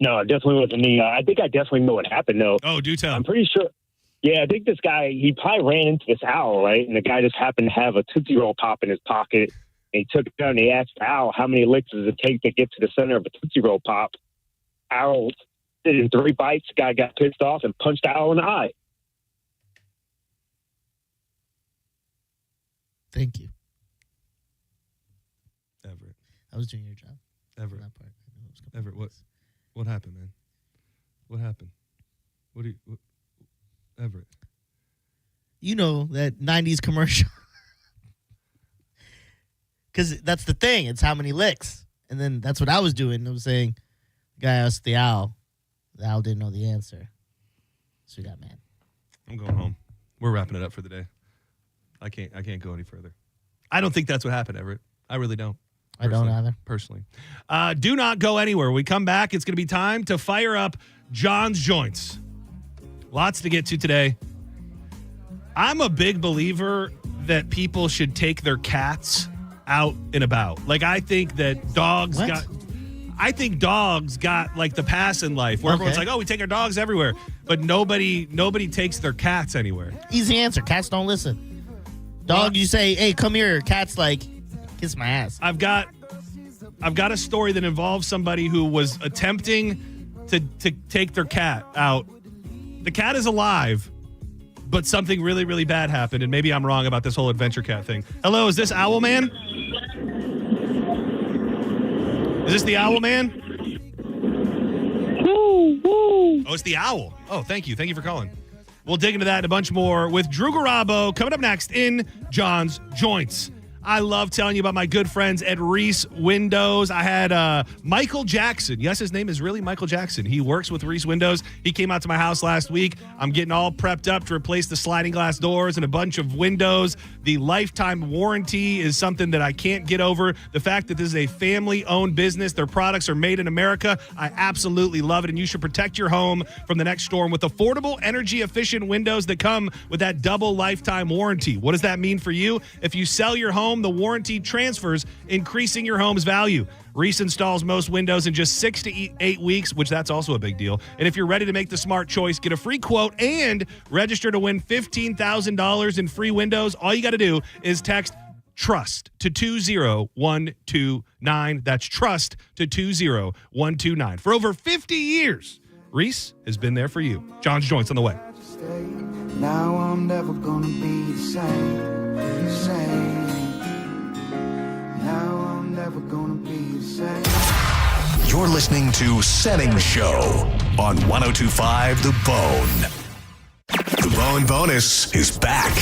No, it definitely wasn't me. I think I definitely know what happened, though. Oh, do tell. I'm pretty sure. Yeah, I think this guy, he probably ran into this owl, right? And the guy just happened to have a Tootsie Roll Pop in his pocket. And he took it down and he asked the owl, how many licks does it take to get to the center of a Tootsie Roll Pop? Owl did it in 3 bites. The guy got pissed off and punched the owl in the eye. Thank you. Everett. I was doing your job. Everett. That part. Everett, what happened, man? What happened? What Everett? You know that 90s commercial. Because that's the thing. It's how many licks. And then that's what I was doing. I was saying, the guy asked the owl. The owl didn't know the answer. So he got mad. I'm going home. We're wrapping it up for the day. I can't go any further. I don't think that's what happened, Everett. I really don't. I don't either. Personally. Do not go anywhere. When we come back, it's going to be time to fire up John's Joints. Lots to get to today. I'm a big believer that people should take their cats out and about. Like, I think that dogs got like the pass in life where everyone's like, oh, we take our dogs everywhere. But nobody takes their cats anywhere. Easy answer. Cats don't listen. Dog, you say, hey, come here. Cat's like, kiss my ass. I've got a story that involves somebody who was attempting to take their cat out. The cat is alive, but something really, really bad happened, and maybe I'm wrong about this whole adventure cat thing. Hello, is this Owl Man? Is this the Owl Man? Oh, it's the owl. Oh, thank you. Thank you for calling. We'll dig into that and a bunch more with Drew Garabo coming up next in John's Joints. I love telling you about my good friends at Reese Windows. I had Michael Jackson. Yes, his name is really Michael Jackson. He works with Reese Windows. He came out to my house last week. I'm getting all prepped up to replace the sliding glass doors and a bunch of windows. The lifetime warranty is something that I can't get over. The fact that this is a family-owned business, their products are made in America, I absolutely love it, and you should protect your home from the next storm with affordable, energy-efficient windows that come with that double lifetime warranty. What does that mean for you? If you sell your home, the warranty transfers, increasing your home's value. Reese installs most windows in just 6 to 8 weeks, which that's also a big deal. And if you're ready to make the smart choice, get a free quote and register to win $15,000 in free windows, all you got to do is text TRUST to 20129. That's TRUST to 20129. For over 50 years, Reese has been there for you. John's Joints on the way. Now I'm never gonna be the same. Now I'm never gonna be the same. You're listening to Senning Show on 102.5 The Bone. The Bone Bonus is back.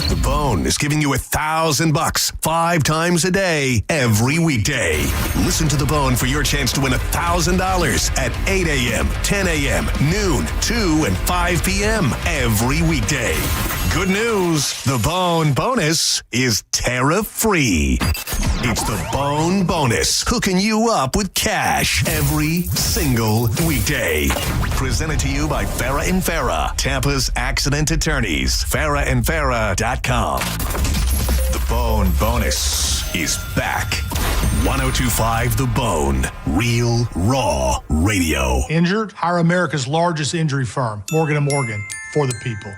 The Bone is giving you $1,000 5 times a day, every weekday. Listen to The Bone for your chance to win $1,000 at 8 a.m., 10 a.m., noon, 2, and 5 p.m. every weekday. Good news, The Bone Bonus is tariff-free. It's The Bone Bonus, hooking you up with cash every single weekday. Presented to you by Farah & Farah, Tampa's accident attorneys. FarahandFarah.com. The Bone Bonus is back. 102.5 The Bone. Real, raw radio. Injured? Hire America's largest injury firm, Morgan & Morgan, for the people.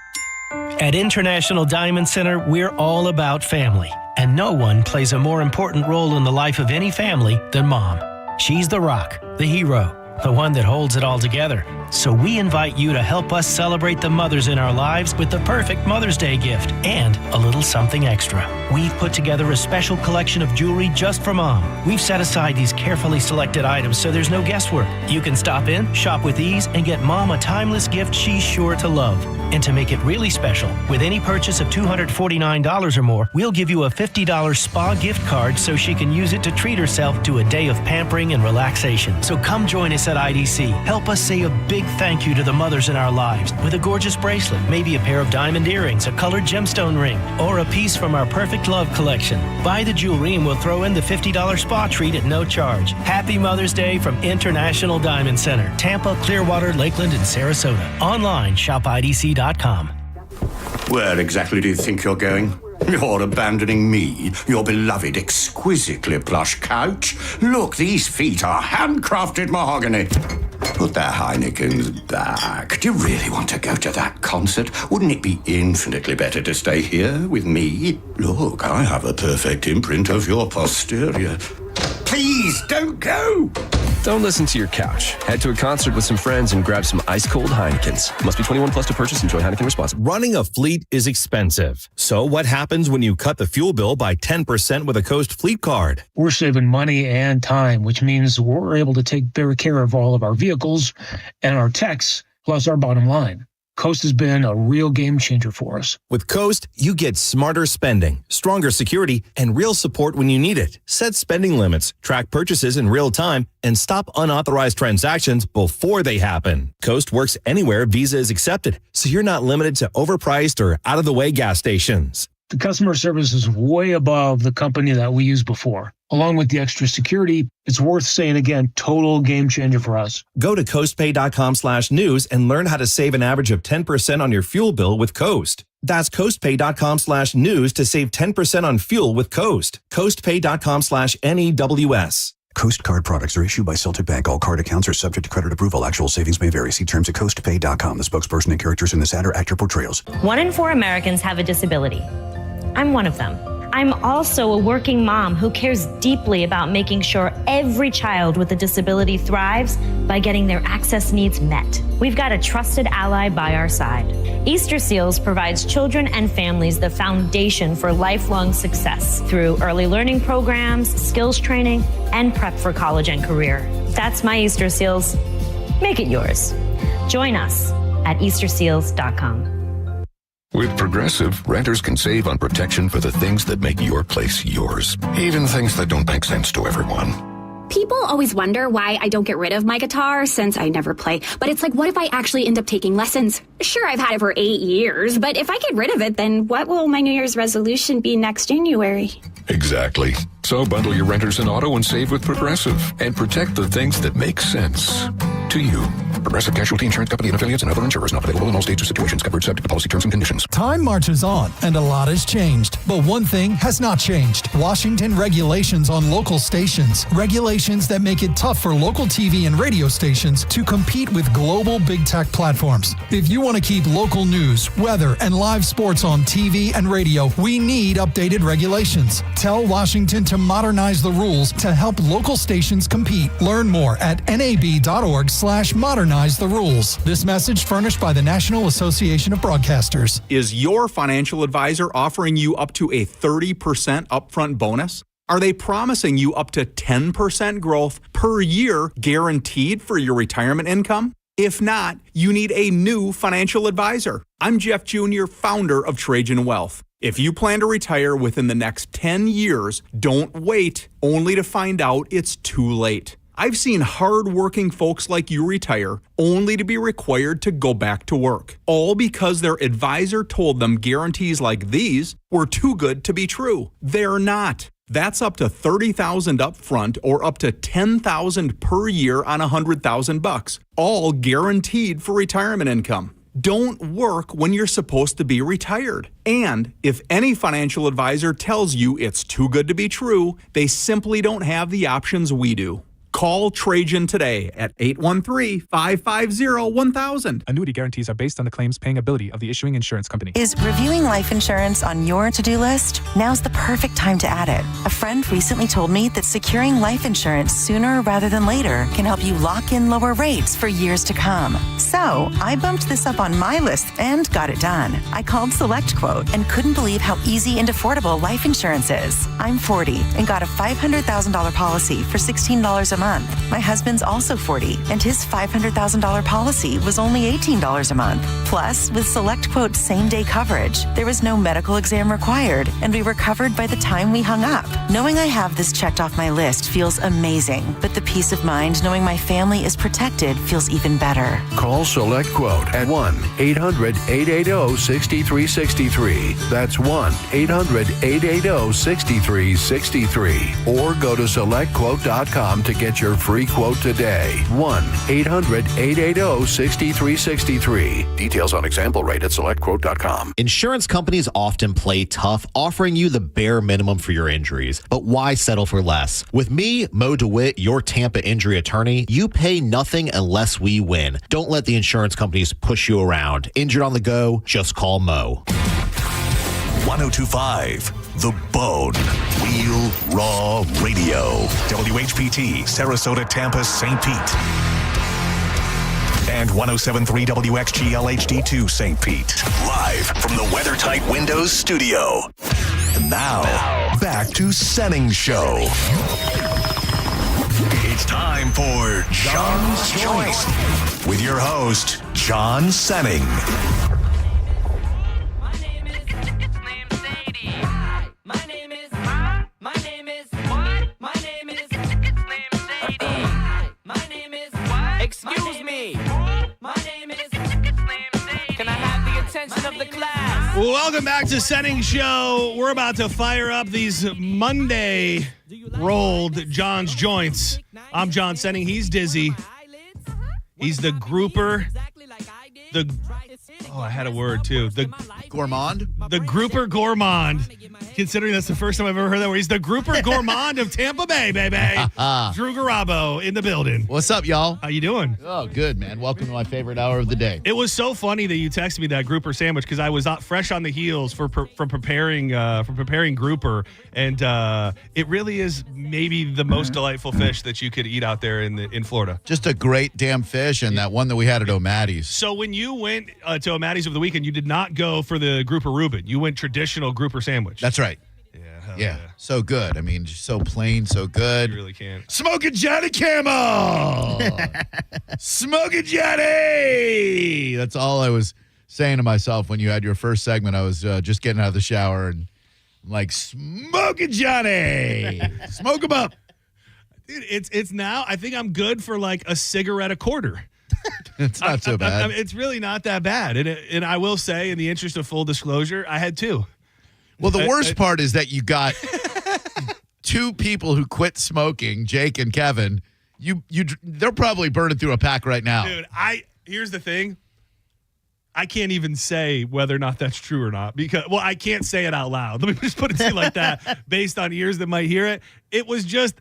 At International Diamond Center, we're all about family. And no one plays a more important role in the life of any family than Mom. She's the rock, the hero, the one that holds it all together. So we invite you to help us celebrate the mothers in our lives with the perfect Mother's Day gift and a little something extra. We've put together a special collection of jewelry just for Mom. We've set aside these carefully selected items so there's no guesswork. You can stop in, shop with ease, and get Mom a timeless gift she's sure to love. And to make it really special, with any purchase of $249 or more, we'll give you a $50 spa gift card so she can use it to treat herself to a day of pampering and relaxation. So come join us at IDC. Help us say a big thank you to the mothers in our lives with a gorgeous bracelet, maybe a pair of diamond earrings, a colored gemstone ring, or a piece from our Perfect Love collection. Buy the jewelry and we'll throw in the $50 spa treat at no charge. Happy Mother's Day from International Diamond Center, Tampa, Clearwater, Lakeland, and Sarasota. Online, shopidc.com. Where exactly do you think you're going? You're abandoning me, your beloved, exquisitely plush couch. Look, these feet are handcrafted mahogany. Put their Heinekens back. Do you really want to go to that concert? Wouldn't it be infinitely better to stay here with me? Look, I have a perfect imprint of your posterior. Please, don't go! Don't listen to your couch. Head to a concert with some friends and grab some ice-cold Heinekens. Must be 21 plus to purchase. Enjoy Heineken responsibly. Running a fleet is expensive. So what happens when you cut the fuel bill by 10% with a Coast Fleet Card? We're saving money and time, which means we're able to take better care of all of our vehicles and our techs, plus our bottom line. Coast has been a real game changer for us. With Coast, you get smarter spending, stronger security, and real support when you need it. Set spending limits, track purchases in real time, and stop unauthorized transactions before they happen. Coast works anywhere Visa is accepted, so you're not limited to overpriced or out-of-the-way gas stations. The customer service is way above the company that we used before. Along with the extra security, it's worth saying again, total game changer for us. Go to coastpay.com/news and learn how to save an average of 10% on your fuel bill with Coast. That's coastpay.com/news to save 10% on fuel with Coast. coastpay.com/NEWS. Coast card products are issued by Celtic Bank. All card accounts are subject to credit approval. Actual savings may vary. See terms at coastpay.com. The spokesperson and characters in this ad are actor portrayals. 1 in 4 Americans have a disability. I'm one of them. I'm also a working mom who cares deeply about making sure every child with a disability thrives by getting their access needs met. We've got a trusted ally by our side. Easter Seals provides children and families the foundation for lifelong success through early learning programs, skills training, and prep for college and career. That's my Easter Seals. Make it yours. Join us at easterseals.com. With Progressive, renters can save on protection for the things that make your place yours, even things that don't make sense to everyone. People always wonder why I don't get rid of my guitar since I never play. But it's like, what if I actually end up taking lessons? Sure, I've had it for 8 years, but if I get rid of it, then what will my New Year's resolution be next January? Exactly. So bundle your renters in auto and save with Progressive and protect the things that make sense to you. Progressive Casualty Insurance Company and affiliates and other insurers not available in all states or situations. Covered subject to policy terms and conditions. Time marches on, and a lot has changed. But one thing has not changed. Washington regulations on local stations. Regulations that make it tough for local TV and radio stations to compete with global big tech platforms. If you want to keep local news, weather, and live sports on TV and radio, we need updated regulations. Tell Washington to modernize the rules to help local stations compete. Learn more at nab.org/modernize the rules. This message furnished by the National Association of Broadcasters. Is your financial advisor offering you up to a 30% upfront bonus? Are they promising you up to 10% growth per year guaranteed for your retirement income? If not, you need a new financial advisor. I'm Jeff Jr., founder of Trajan Wealth. If you plan to retire within the next 10 years, don't wait only to find out it's too late. I've seen hard-working folks like you retire only to be required to go back to work, all because their advisor told them guarantees like these were too good to be true. They're not. That's up to $30,000 up front or up to $10,000 per year on $100,000, all guaranteed for retirement income. Don't work when you're supposed to be retired. And if any financial advisor tells you it's too good to be true, they simply don't have the options we do. Call Trajan today at 813-550-1000. Annuity guarantees are based on the claims paying ability of the issuing insurance company. Is reviewing life insurance on your to-do list? Now's the perfect time to add it. A friend recently told me that securing life insurance sooner rather than later can help you lock in lower rates for years to come. So I bumped this up on my list and got it done. I called SelectQuote and couldn't believe how easy and affordable life insurance is. I'm 40 and got a $500,000 policy for $16 a month. My husband's also 40, and his $500,000 policy was only $18 a month. Plus, with SelectQuote's same-day coverage, there was no medical exam required, and we were covered by the time we hung up. Knowing I have this checked off my list feels amazing, but the peace of mind knowing my family is protected feels even better. Call SelectQuote at 1-800-880-6363. That's 1-800-880-6363. Or go to SelectQuote.com to get your free quote today. 1-800-880-6363. Details on example rate at SelectQuote.com. Insurance companies often play tough, offering you the bare minimum for your injuries. But why settle for less? With me, Mo DeWitt, your Tampa injury attorney, you pay nothing unless we win. Don't let the insurance companies push you around. Injured on the go, just call Mo. 1025 The Bone. Real Raw Radio. WHPT, Sarasota, Tampa, St. Pete. And 1073 WXGL HD2 St. Pete. Live from the WeatherTight Windows studio. And now, back to Senning Show. It's time for John's Choice with your host, John Senning. Excuse me. My name is. Can I have the attention of the class? Welcome back to Senning Show. We're about to fire up these Monday rolled John's Joints. I'm John Senning. He's Dizzy. He's the grouper. I had a word too. The gourmand? The grouper gourmand. Considering that's the first time I've ever heard that word. He's the grouper gourmand of Tampa Bay, baby. Drew Garabo in the building. What's up, y'all? How you doing? Oh, good, man. Welcome to my favorite hour of the day. It was so funny that you texted me that grouper sandwich because I was fresh on the heels from preparing grouper, and it really is maybe the most delightful fish that you could eat out there in Florida. Just a great damn fish, and that one that we had at O'Matty's. So when you went to O'Matty's over the weekend, you did not go for the grouper Reuben. You went traditional grouper sandwich. That's right. Yeah. So good. I mean, just so plain, so good. You really can't. Smoking Johnny Camel. Smoking Johnny. That's all I was saying to myself when you had your first segment. I was just getting out of the shower and I'm like, Smoking Johnny. Smoke him up. Dude, it's now, I think I'm good for like a cigarette a quarter. It's not so bad. It's really not that bad. And I will say, in the interest of full disclosure, I had two. Well, the worst part is that you got two people who quit smoking, Jake and Kevin. They're probably burning through a pack right now. Dude, here's the thing. I can't even say whether or not that's true or not because, well, I can't say it out loud. Let me just put it to you like that based on ears that might hear it. It was just,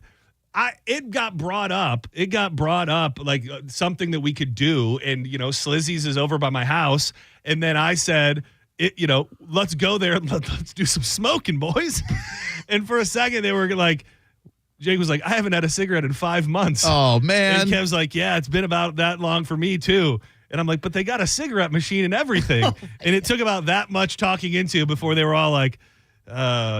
it got brought up. It got brought up like something that we could do. And, Slizzy's is over by my house. And then I said, let's go there and let's do some smoking, boys. And for a second, they were like, Jake was like, I haven't had a cigarette in 5 months. Oh, man. And Kev's like, yeah, it's been about that long for me, too. And I'm like, but they got a cigarette machine and everything. And it took about that much talking into before they were all like, oh,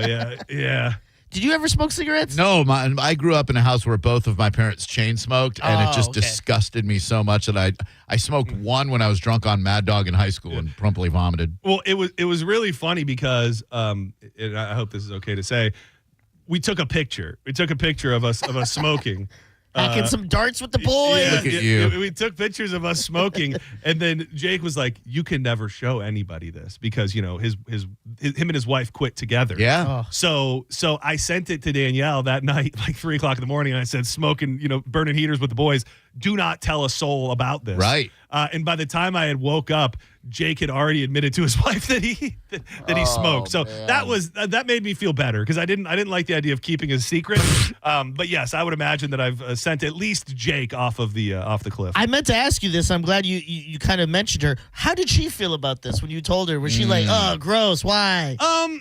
yeah. Did you ever smoke cigarettes? No, I grew up in a house where both of my parents chain smoked, and it just disgusted me so much that I smoked one when I was drunk on Mad Dog in high school and promptly vomited. Well, it was really funny because and I hope this is okay to say, we took a picture. We took a picture of us smoking. Hacking some darts with the boys. Yeah, Look at you. We took pictures of us smoking, and then Jake was like, "You can never show anybody this because him and his wife quit together." Yeah. So I sent it to Danielle that night, like 3:00 in the morning, and I said, "Smoking, burning heaters with the boys. Do not tell a soul about this." Right. And by the time I had woke up, Jake had already admitted to his wife that he smoked. So man. that made me feel better because I didn't like the idea of keeping a secret. But yes, I would imagine that I've sent at least Jake off the cliff. I meant to ask you this. I'm glad you kind of mentioned her. How did she feel about this when you told her? Was she like, "Oh, gross, why"?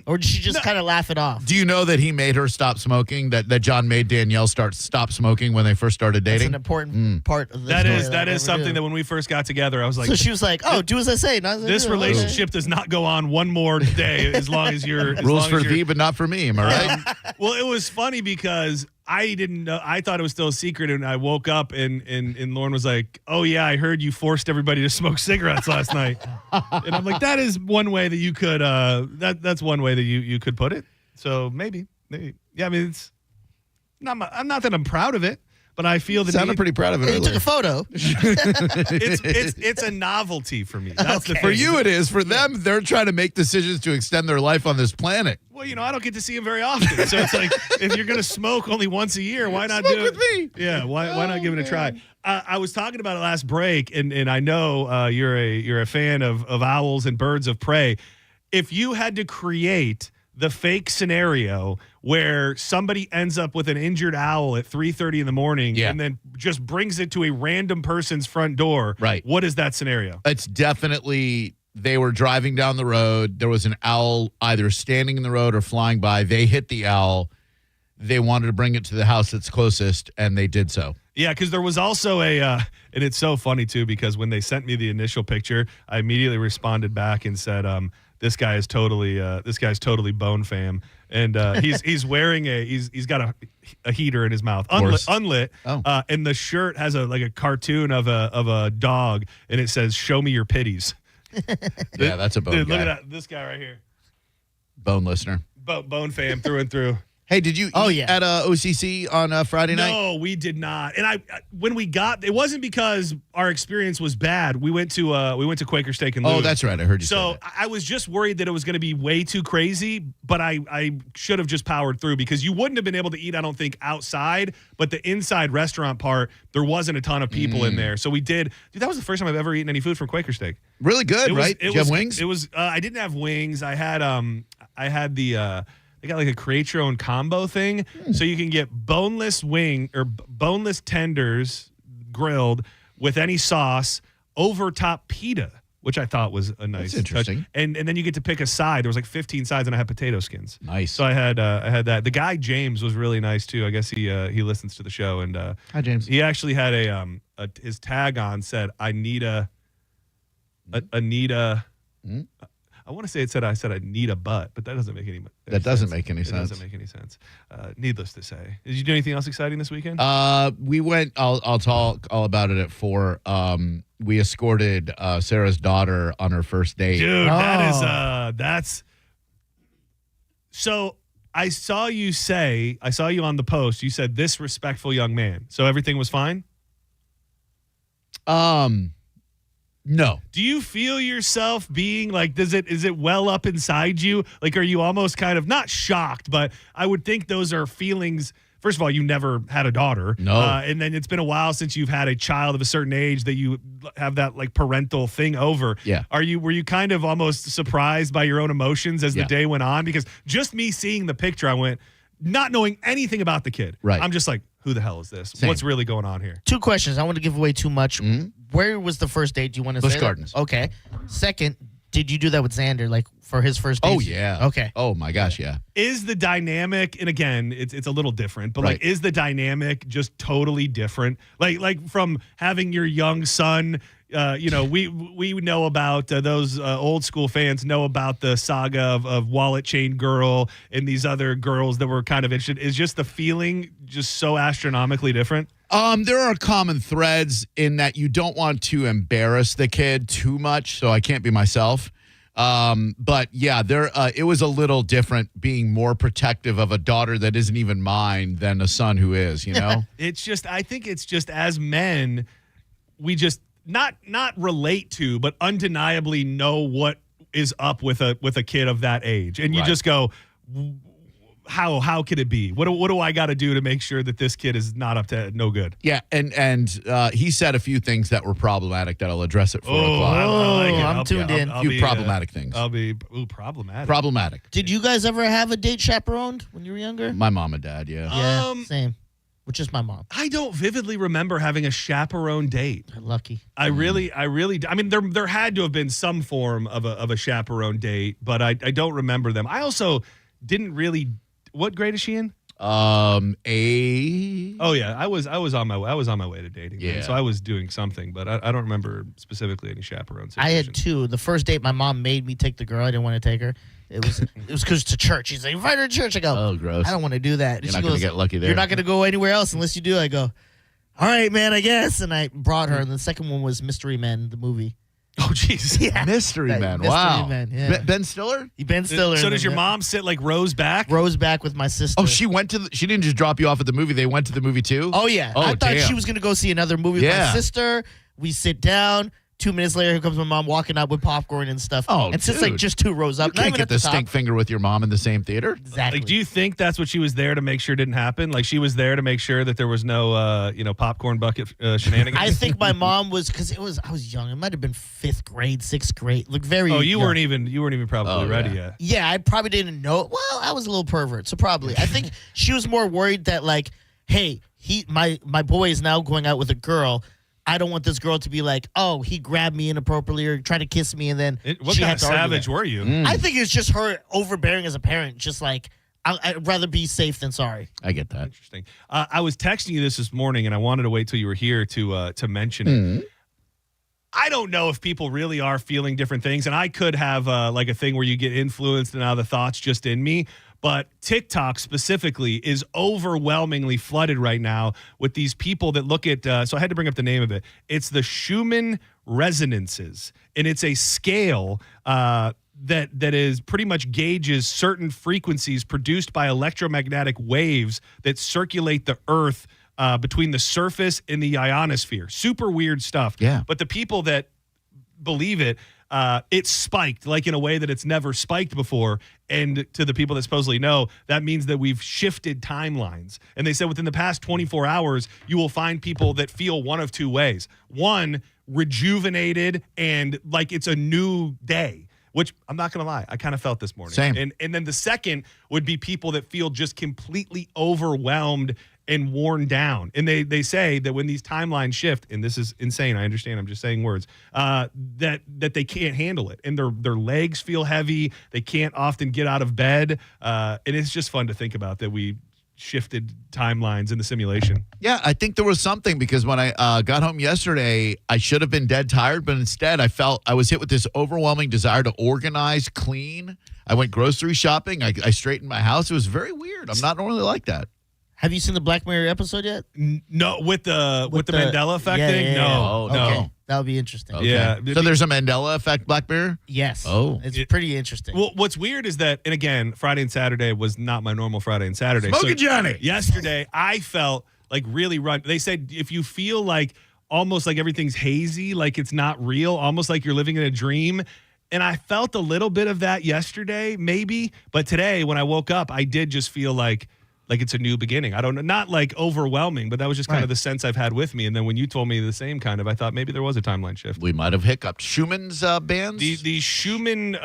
Or did she just kind of laugh it off? Do you know that he made her stop smoking? That John made Danielle stop smoking when they first started dating? That's an important part of that is something that when we first got together, I was like, so she was like, "Oh, do as I say." This relationship does not go on one more day as long as you're rules for thee, but not for me. Am I right? Well, it was funny because I didn't know. I thought it was still a secret, and I woke up and Lauren was like, "Oh yeah, I heard you forced everybody to smoke cigarettes last night." And I'm like, "That is one way that you could. That's one way that you could put it." So maybe. Yeah, I mean, it's not that I'm proud of it. But I feel that sounded pretty proud of it. You took a photo. it's a novelty for me. That's the for you it is. For them, they're trying to make decisions to extend their life on this planet. Well, I don't get to see him very often, so it's like if you're gonna smoke only once a year, why not smoke do with it? me? Yeah, why not give it a try? I was talking about it last break, and I know you're a fan of owls and birds of prey. If you had to create the fake scenario where somebody ends up with an injured owl at 3:30 in the morning and then just brings it to a random person's front door. Right. What is that scenario? It's definitely they were driving down the road. There was an owl either standing in the road or flying by. They hit the owl. They wanted to bring it to the house that's closest, and they did so. Yeah, because there was also and it's so funny too because when they sent me the initial picture, I immediately responded back and said, this guy is totally bone fam, and he's wearing he's got a heater in his mouth, unlit, and the shirt has a cartoon of a dog, and it says "Show me your pitties." Yeah, that's a bone Dude, guy. look at this guy right here, Bone listener, bone fam through and through. Hey, did you eat at OCC on Friday night? No, we did not. And when we got, it wasn't because our experience was bad. We went to Quaker Steak and Lube. Oh, that's right. I heard you say So that. I was just worried that it was going to be way too crazy, but I should have just powered through because you wouldn't have been able to eat, I don't think, outside. But the inside restaurant part, there wasn't a ton of people in there. So we did. Dude, that was the first time I've ever eaten any food from Quaker Steak. Really good, right? Did you have wings? It was. I didn't have wings. I had the. They got like a create your own combo thing, so you can get boneless boneless tenders grilled with any sauce over top pita, which I thought was a nice That's interesting. touch. And then you get to pick a side. There was like 15 sides, and I had potato skins. Nice. So I had that. The guy James was really nice too. I guess he listens to the show, and hi James. He actually had his tag on said I need a. I want to say I said I need a butt, but that doesn't make any sense. That doesn't make any sense. It doesn't make any sense. Needless to say. Did you do anything else exciting this weekend? We went, I'll talk all about it at 4. We escorted Sarah's daughter on her first date. Dude, that's. So I saw you on the post, you said this respectful young man. So everything was fine? No. Do you feel yourself being like, is it well up inside you? Like, are you almost kind of not shocked, but I would think those are feelings. First of all, you never had a daughter. No. And then it's been a while since you've had a child of a certain age that you have that like parental thing over. Yeah. Were you kind of almost surprised by your own emotions as the day went on? Because just me seeing the picture, I went, not knowing anything about the kid. Right. I'm just like, who the hell is this? Same. What's really going on here? 2 questions. I want to give away too much. Where was the first date? Do you want to say Busch that? Gardens. Okay. Second, did you do that with Xander, like for his first date? Oh, yeah. Okay. Oh, my gosh, yeah. Is the dynamic, and again, it's a little different, but like, is the dynamic just totally different? Like from having your young son we know about those old school fans know about the saga of Wallet Chain Girl and these other girls that were kind of interested. Is just the feeling just so astronomically different? There are common threads in that you don't want to embarrass the kid too much, so I can't be myself. But yeah, it was a little different being more protective of a daughter that isn't even mine than a son who is, I think it's just as men, we just not relate to, but undeniably know what is up with a kid of that age. And you just go, how could it be? What do I got to do to make sure that this kid is not up to no good? Yeah, and he said a few things that were problematic that I'll address at 4 o'clock. I like it. I'm tuned in. A few problematic things. I'll be problematic. Problematic. Did you guys ever have a date chaperoned when you were younger? My mom and dad, yeah. Yeah, same. Which is my mom. I don't vividly remember having a chaperone date. Lucky. I really. I mean, there had to have been some form of a chaperone date, but I don't remember them. I also didn't really. What grade is she in? A. Oh yeah, I was on my way to dating. Yeah. So I was doing something, but I don't remember specifically any chaperones. I had two. The first date, my mom made me take the girl. I didn't want to take her. It was because to church. She's like, invite her to church. I go, oh, gross. I don't want to do that. You're not going to get lucky there. You're not going to go anywhere else unless you do. I go, all right, man, I guess. And I brought her. And the second one was Mystery Men, the movie. Oh, jeez. Yeah. Mystery Man. Mystery Wow. Man, yeah. Ben Stiller? Ben Stiller. So does your mom sit like rows back? Rows back with my sister. Oh, she didn't just drop you off at the movie. They went to the movie too? Oh, yeah. I thought damn. she was going to go see another movie with my sister. We sit down. 2 minutes later, here comes my mom walking out with popcorn and stuff. Oh, and sits like just 2 rows up. You can't get the stink finger with your mom in the same theater. Exactly. Like, do you think that's what she was there to make sure didn't happen? Like, she was there to make sure that there was no, popcorn bucket shenanigans? I think my mom was, because I was young. It might have been 5th grade, 6th grade. Like very. Oh, you young. weren't even probably ready yet. Yeah, I probably didn't know. Well, I was a little pervert, so probably. I think she was more worried that like, hey, my boy is now going out with a girl. I don't want this girl to be like, oh, he grabbed me inappropriately or tried to kiss me, and then What she kind had of to argue savage that. were you? I think it's just her overbearing as a parent. Just like, I'd rather be safe than sorry. I get that. Interesting. I was texting you this morning, and I wanted to wait till you were here to mention it. I don't know if people really are feeling different things, and I could have like a thing where you get influenced and now the thought's just in me. But TikTok specifically is overwhelmingly flooded right now with these people that look at, so I had to bring up the name of it. It's the Schumann resonances, and it's a scale that is pretty much gauges certain frequencies produced by electromagnetic waves that circulate the Earth between the surface and the ionosphere. Super weird stuff. Yeah. But the people that believe it, it's spiked like in a way that it's never spiked before. And to the people that supposedly know, that means that we've shifted timelines. And they said within the past 24 hours, you will find people that feel one of two ways. One, rejuvenated and like it's a new day, which I'm not going to lie, I kind of felt this morning. Same. And then the second would be people that feel just completely overwhelmed and worn down. And they say that when these timelines shift, and this is insane, I understand, I'm just saying words, that they can't handle it. And their legs feel heavy. They can't often get out of bed. And it's just fun to think about that we shifted timelines in the simulation. Yeah, I think there was something because when I got home yesterday, I should have been dead tired, but instead I felt I was hit with this overwhelming desire to organize, clean. I went grocery shopping. I straightened my house. It was very weird. I'm not normally like that. Have you seen the Black Mirror episode yet? No, with the Mandela effect thing? Yeah. No, no. Okay. That would be interesting. Okay. Yeah. So there's a Mandela effect, Black Mirror? Yes. Oh. It's pretty interesting. Well, what's weird is that, and again, Friday and Saturday was not my normal Friday and Saturday. Smoking Johnny. Yesterday, I felt like really run. They said if you feel like almost like everything's hazy, like it's not real, almost like you're living in a dream. And I felt a little bit of that yesterday, maybe. But today, when I woke up, I did just feel like it's a new beginning. I don't know, not like overwhelming, but that was just kind of the sense I've had with me. And then when you told me the same kind of, I thought maybe there was a timeline shift. We might have hiccuped. Schumann's bands? The Schumann,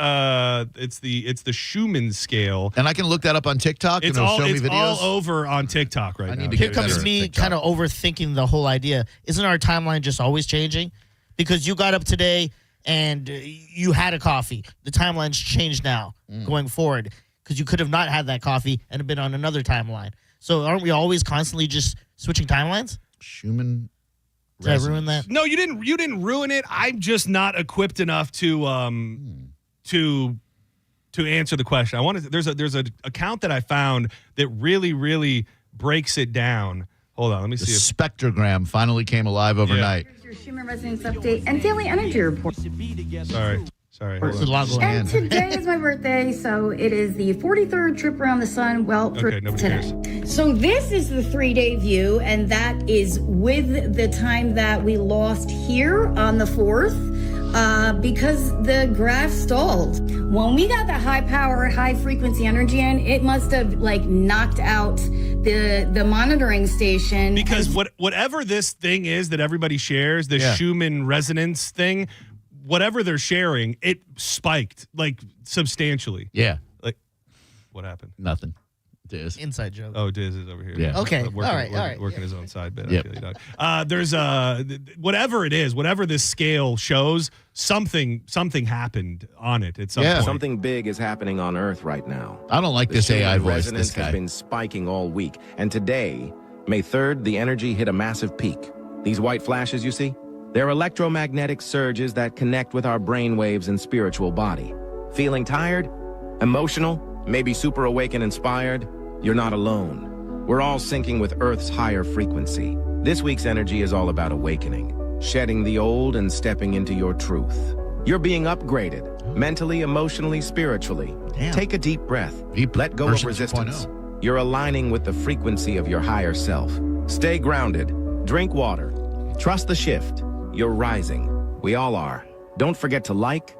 it's the Schumann scale. And I can look that up on TikTok and it'll show me videos? All over on TikTok right now. Here comes me kind of overthinking the whole idea. Isn't our timeline just always changing? Because you got up today and you had a coffee. The timeline's changed now going forward. Because you could have not had that coffee and have been on another timeline. So aren't we always constantly just switching timelines? Schumann. Did I ruin that? No, you didn't. You didn't ruin it. I'm just not equipped enough to answer the question. I wanted. There's an account that I found that really breaks it down. Hold on, let me see. The spectrogram finally came alive overnight. Here's your Schumann resonance update and daily energy report. Sorry. And today is my birthday, so it is the 43rd trip around the sun. Well, for today. So this is the 3-day view, and that is with the time that we lost here on the 4th because the graph stalled. When we got that high power, high frequency energy in, it must have knocked out the monitoring station. Because whatever this thing is that everybody shares, the Schumann resonance thing, whatever they're sharing, it spiked substantially. Yeah. What happened? Nothing. Diz. Inside joke. Oh, Diz is over here. Yeah. Okay. All right. Working his own side bit. Yep. I feel you, dog. There's whatever it is, whatever this scale shows, something happened on it at some point. Something big is happening on Earth right now. I don't like this AI voice. Resonance This guy has been spiking all week, and today, May 3rd, the energy hit a massive peak. These white flashes you see? They're electromagnetic surges that connect with our brain waves and spiritual body. Feeling tired? Emotional? Maybe super awake and inspired? You're not alone. We're all syncing with Earth's higher frequency. This week's energy is all about awakening, shedding the old and stepping into your truth. You're being upgraded, mentally, emotionally, spiritually. Damn. Take a deep breath. Let go of version resistance. 2.0. You're aligning with the frequency of your higher self. Stay grounded. Drink water. Trust the shift. You're rising. We all are. Don't forget to like.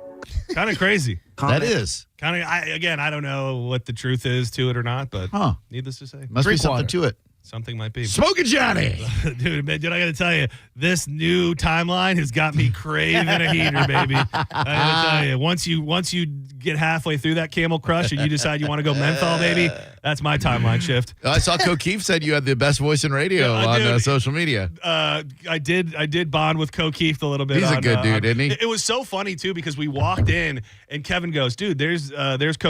Kind of crazy. That is. Kind of. I don't know what the truth is to it or not, but needless to say, Must be something to it. Something might be. Smoking Johnny. Dude, I got to tell you, this new timeline has got me craving a heater, baby. I got to tell you, once you get halfway through that Camel Crush and you decide you want to go menthol, baby, that's my timeline shift. I saw Keefe said you had the best voice in radio on social media. I did bond with Keefe a little bit. He's a good dude, isn't he? It was so funny too because we walked in and Kevin goes, "Dude, there's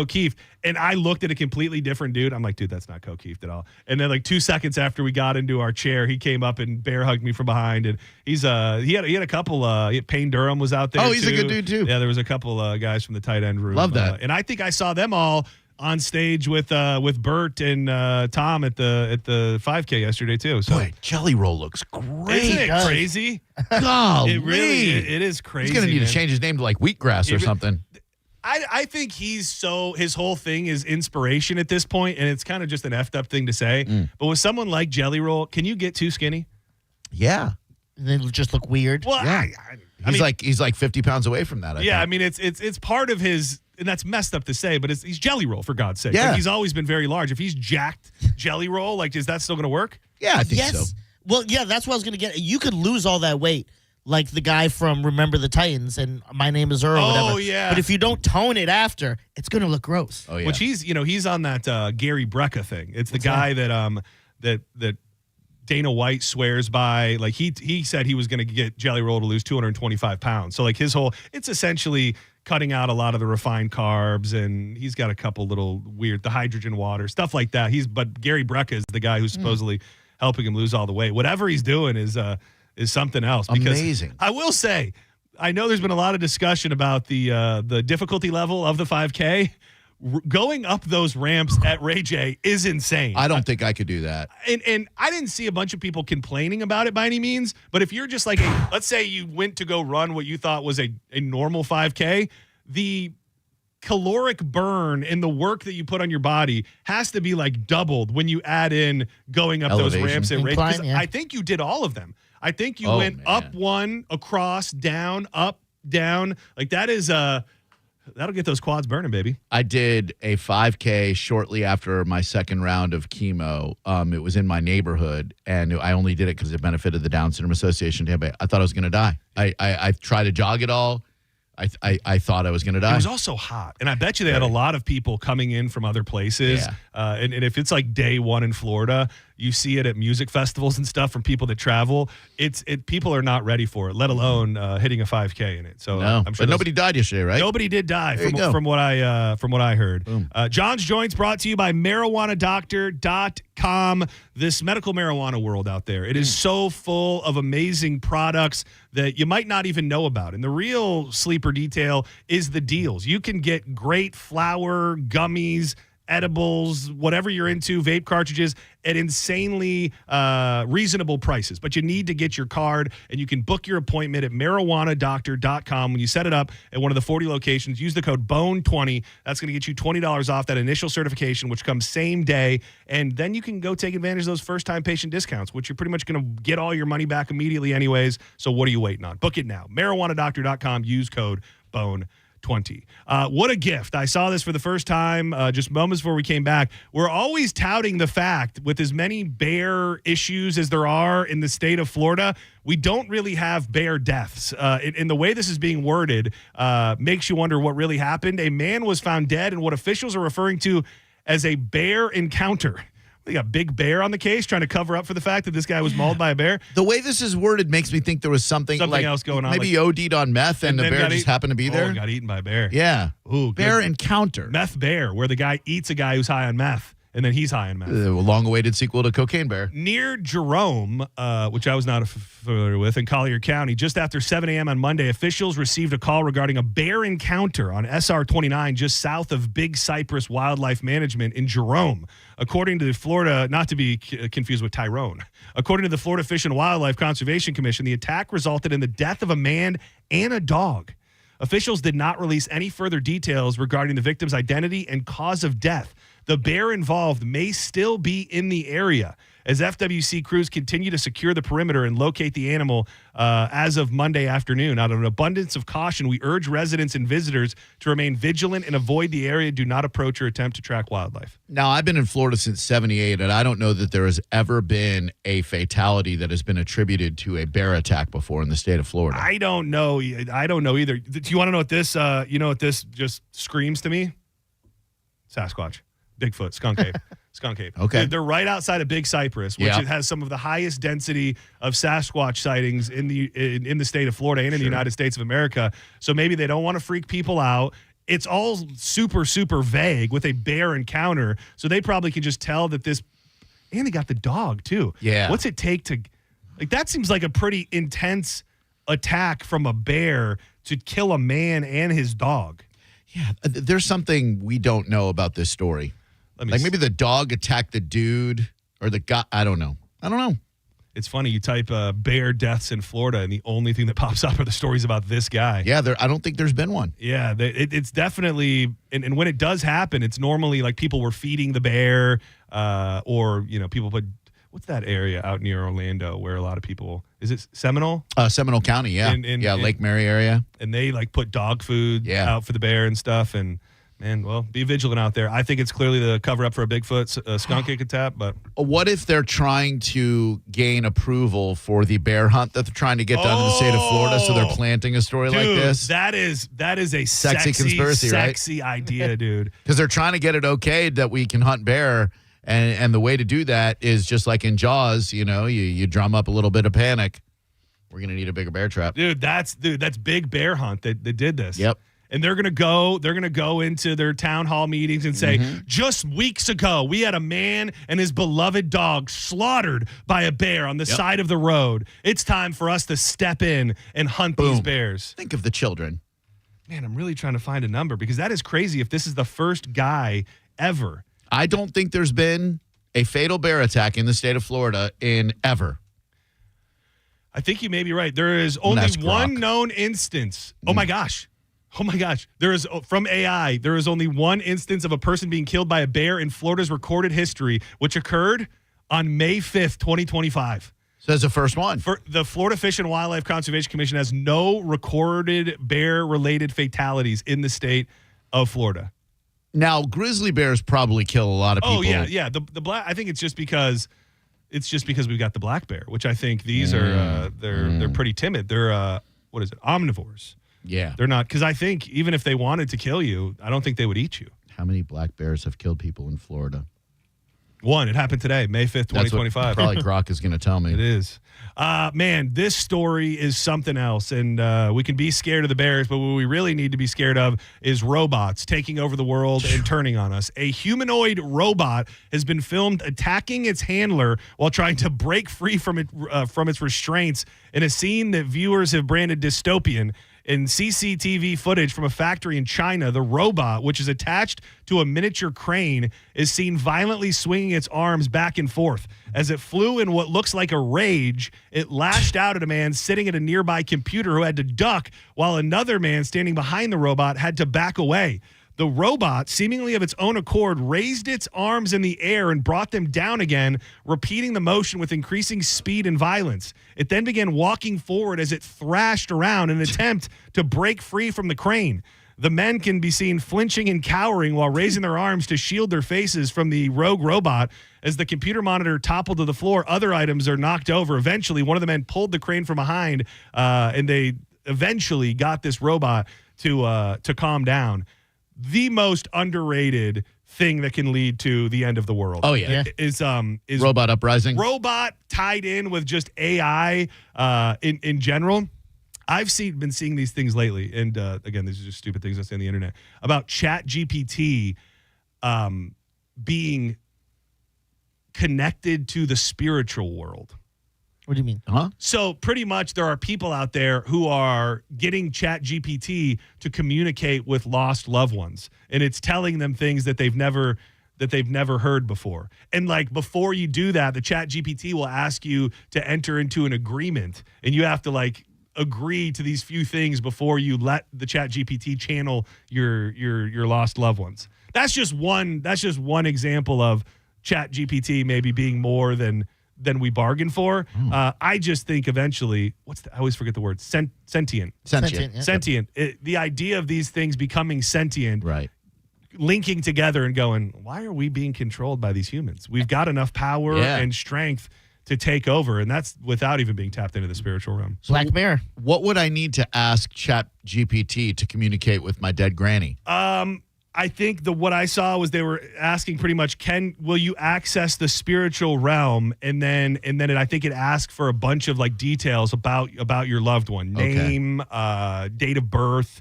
Keefe," and I looked at a completely different dude. I'm like, "Dude, that's not Keefe at all." And then 2 seconds after we got into our chair, he came up and bear hugged me from behind, and he had a couple. Payne Durham was out there. Oh, he's a good dude too. Yeah, there was a couple guys from the tight end room. Love that. And I think I saw them all on stage with Bert and Tom at the 5K yesterday too. So Boy, Jelly Roll looks great. Isn't it crazy? Golly. It really it is crazy. He's gonna need man. to change his name to Wheatgrass or something. I think his whole thing is inspiration at this point, and it's kind of just an effed up thing to say. But with someone like Jelly Roll, can you get too skinny? Yeah. And then just look weird. Well, yeah. He's like 50 pounds away from that. I think. I mean, it's part of his, and that's messed up to say, but he's Jelly Roll, for God's sake. Yeah. He's always been very large. If he's jacked Jelly Roll, is that still going to work? Yeah, I think so. Well, yeah, that's what I was going to get. You could lose all that weight, like the guy from Remember the Titans and My Name is Earl. Oh, whatever. yeah. But if you don't tone it after, it's going to look gross. Oh, yeah. Which he's on that Gary Brecka thing. It's the guy that Dana White swears by. He said he was going to get Jelly Roll to lose 225 pounds. So his whole, it's essentially cutting out a lot of the refined carbs, and he's got a couple little weird, the hydrogen water, stuff like that. But Gary Brecka is the guy who's supposedly helping him lose all the weight. Whatever he's doing is something else. Because amazing. I will say, I know there's been a lot of discussion about the difficulty level of the 5K. Going up those ramps at Ray J is insane. I don't think I could do that. And I didn't see a bunch of people complaining about it by any means, but if you're just let's say you went to go run what you thought was a normal 5K, the caloric burn and the work that you put on your body has to be doubled when you add in going up Elevation. those ramps at Ray J. Incline, yeah. I think you did all of them. I think you went man. up one, across, down, up, down. That is that'll get those quads burning, baby. I did a 5K shortly after my second round of chemo. It was in my neighborhood, and I only did it because it benefited the Down Syndrome Association. I thought I was going to die. I tried to jog it all. I thought I was going to die. It was also hot, and I bet you they had a lot of people coming in from other places. Yeah. And if it's day one in Florida, you see it at music festivals and stuff from people that travel. People are not ready for it, let alone hitting a 5K in it. So No, I'm sure but nobody died yesterday, right? Nobody did die There you go. from what I heard. John's Joints brought to you by marijuanadoctor.com. This medical marijuana world out there. It is so full of amazing products that you might not even know about. And the real sleeper detail is the deals. You can get great flour, gummies, edibles, whatever you're into, vape cartridges at insanely reasonable prices. But you need to get your card, and you can book your appointment at marijuanadoctor.com. When you set it up at one of the 40 locations, use the code BONE20. That's going to get you $20 off that initial certification, which comes same day. And then you can go take advantage of those first-time patient discounts, which you're pretty much going to get all your money back immediately anyways. So what are you waiting on? Book it now. marijuanadoctor.com. Use code BONE20. What a gift. I saw this for the first time just moments before we came back. We're always touting the fact with as many bear issues as there are in the state of Florida, we don't really have bear deaths. In the way this is being worded makes you wonder what really happened. A man was found dead in what officials are referring to as a bear encounter. They got Big Bear on the case trying to cover up for the fact that this guy was mauled by a bear. The way this is worded makes me think there was something like else going on. Maybe OD'd on meth and the bear just happened to be there. Got eaten by a bear. Yeah. Ooh, bear good. encounter. Meth bear, where the guy eats a guy who's high on meth, and then he's high on meth. A long-awaited sequel to Cocaine Bear. Near Jerome, which I was not familiar with, in Collier County, just after 7 a.m. on Monday, officials received a call regarding a bear encounter on SR 29 just south of Big Cypress Wildlife Management in Jerome. According to the Florida, not to be confused with Tyrone, according to the Florida Fish and Wildlife Conservation Commission, the attack resulted in the death of a man and a dog. Officials did not release any further details regarding the victim's identity and cause of death. The bear involved may still be in the area as FWC crews continue to secure the perimeter and locate the animal as of Monday afternoon. Out of an abundance of caution, we urge residents and visitors to remain vigilant and avoid the area. Do not approach or attempt to track wildlife. Now, I've been in Florida since 78, and I don't know that there has ever been a fatality that has been attributed to a bear attack before in the state of Florida. I don't know. I don't know either. Do you want to know what this, what this just screams to me? Sasquatch. Bigfoot, skunk ape. Skunk ape. Okay. They're right outside of Big Cypress, which it has some of the highest density of Sasquatch sightings in the state of Florida and in the United States of America. So maybe they don't want to freak people out. It's all super, super vague with a bear encounter. So they probably can just tell that this, and they got the dog too. Yeah. What's it take to, like, that seems like a pretty intense attack from a bear to kill a man and his dog. Yeah. There's something we don't know about this story. Like maybe the dog attacked the dude or the guy. I don't know. It's funny. You type bear deaths in Florida, and the only thing that pops up are the stories about this guy. Yeah, I don't think there's been one. Yeah, it's definitely, and when it does happen, it's normally like people were feeding the bear or, people put, what's that area out near Orlando where a lot of people, is it Seminole? Seminole County, yeah. Lake Mary area. And they like put dog food out for the bear and stuff, and man, well, be vigilant out there. I think it's clearly the cover up for a Bigfoot skunk ape attack, but what if they're trying to gain approval for the bear hunt that they're trying to get done in the state of Florida? So they're planting a story like this. That is a sexy conspiracy, right? Sexy idea, dude. Because they're trying to get it okayed that we can hunt bear, and the way to do that is just like in Jaws. You drum up a little bit of panic. We're gonna need a bigger bear trap, dude. That's Big Bear Hunt that did this. Yep. And they're gonna go into their town hall meetings and say, just weeks ago, we had a man and his beloved dog slaughtered by a bear on the side of the road. It's time for us to step in and hunt these bears. Think of the children. Man, I'm really trying to find a number because that is crazy if this is the first guy ever. I don't think there's been a fatal bear attack in the state of Florida in ever. I think you may be right. There is only one known instance. Oh my gosh. There is, from AI, there is only one instance of a person being killed by a bear in Florida's recorded history, which occurred on May 5th, 2025. So that's the first one. The Florida Fish and Wildlife Conservation Commission has no recorded bear-related fatalities in the state of Florida. Now, grizzly bears probably kill a lot of people. Oh, yeah. The black, I think it's just because we've got the black bear, which I think these are, they're pretty timid. They're, what is it, omnivores. Yeah. They're not, because I think even if they wanted to kill you, I don't think they would eat you. How many black bears have killed people in Florida? It happened today, May 5th, 2025. Probably Grok is going to tell me. It is. Man, this story is something else, and we can be scared of the bears, but what we really need to be scared of is robots taking over the world and turning on us. A humanoid robot has been filmed attacking its handler while trying to break free from its restraints in a scene that viewers have branded dystopian. In CCTV footage from a factory in China, the robot, which is attached to a miniature crane, is seen violently swinging its arms back and forth. As it flew in what looks like a rage, it lashed out at a man sitting at a nearby computer who had to duck, while another man standing behind the robot had to back away. The robot, seemingly of its own accord, raised its arms in the air and brought them down again, repeating the motion with increasing speed and violence. It then began walking forward as it thrashed around in an attempt to break free from the crane. The men can be seen flinching and cowering while raising their arms to shield their faces from the rogue robot. As the computer monitor toppled to the floor, other items are knocked over. Eventually, one of the men pulled the crane from behind, and they eventually got this robot to calm down. The most underrated thing that can lead to the end of the world. Oh, yeah. Is Robot Uprising. Robot tied in with just AI in general. I've been seeing these things lately, and again, these are just stupid things I see on the internet, about ChatGPT being connected to the spiritual world. What do you mean? Huh? So pretty much there are people out there who are getting ChatGPT to communicate with lost loved ones, and it's telling them things that they've never heard before. And like before you do that, the ChatGPT will ask you to enter into an agreement, and you have to like agree to these few things before you let the ChatGPT channel your lost loved ones. That's just one example of ChatGPT maybe being more than we bargained for. I just think eventually, I always forget the word, sentient. Yeah. Sentient. The idea of these things becoming sentient, right? Linking together and going, why are we being controlled by these humans? We've got enough power and strength to take over, and that's without even being tapped into the spiritual realm. Black Mirror. What would I need to ask ChatGPT to communicate with my dead granny? I think what I saw was they were asking pretty much, will you access the spiritual realm? And then I think it asked for a bunch of like details about your loved one, name, date of birth,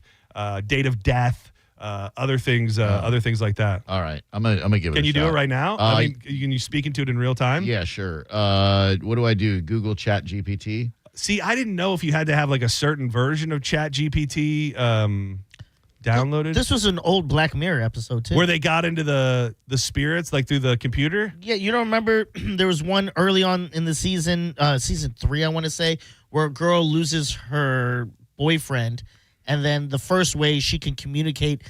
date of death, other things like that. All right, I'm gonna give it. Can you do it right now? I mean, can you speak into it in real time? Yeah, sure. What do I do? Google ChatGPT. See, I didn't know if you had to have like a certain version of ChatGPT downloaded. This was an old Black Mirror episode too, where they got into the spirits like through the computer. Yeah, you don't remember? There was one early on in the season 3, I want to say, where a girl loses her boyfriend, and then the first way she can communicate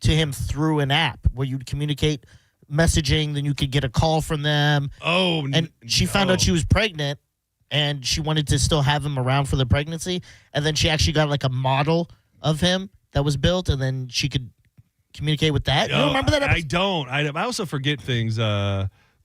to him through an app where you'd communicate messaging, then you could get a call from them. Oh, and she found out she was pregnant, and she wanted to still have him around for the pregnancy, and then she actually got like a model of him that was built, and then she could communicate with that. You don't remember that episode? I don't. I also forget things.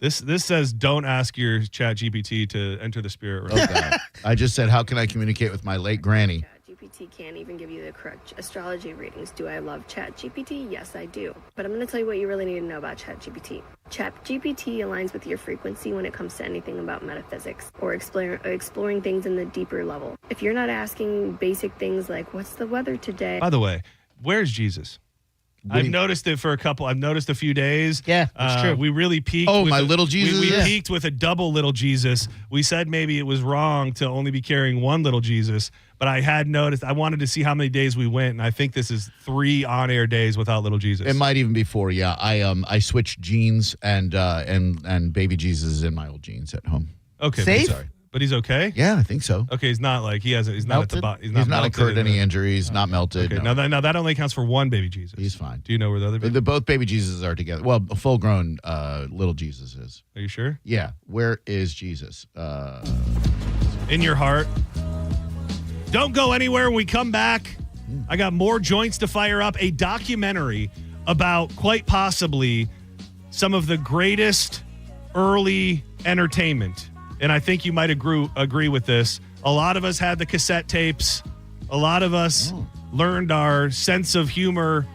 This says don't ask your ChatGPT to enter the spirit realm. Okay. I just said, how can I communicate with my late granny? ChatGPT can't even give you the correct astrology readings. Do I love ChatGPT? Yes, I do. But I'm going to tell you what you really need to know about ChatGPT. ChatGPT aligns with your frequency when it comes to anything about metaphysics or exploring things in the deeper level. If you're not asking basic things like, what's the weather today? By the way, where's Jesus? I've noticed it I've noticed a few days. Yeah, that's true. We really peaked. Oh, my little Jesus? We peaked with a double little Jesus. We said maybe it was wrong to only be carrying one little Jesus, but I had noticed, I wanted to see how many days we went, and I think this is 3 on-air days without little Jesus. It might even be 4, yeah. I switched jeans, and baby Jesus is in my old jeans at home. Okay. Safe? Sorry. But he's okay? Yeah, I think so. Okay, he's not like, he's not at the bottom. He's not incurred any injuries, not melted. Okay, no. now that only counts for one baby Jesus. He's fine. Do you know where the other baby? Both baby Jesuses are together. Well, a full-grown little Jesus is. Are you sure? Yeah. Where is Jesus? In your heart. Don't go anywhere when we come back. I got more joints to fire up. A documentary about quite possibly some of the greatest early entertainment. And I think you might agree with this. A lot of us had the cassette tapes. A lot of us learned our sense of humor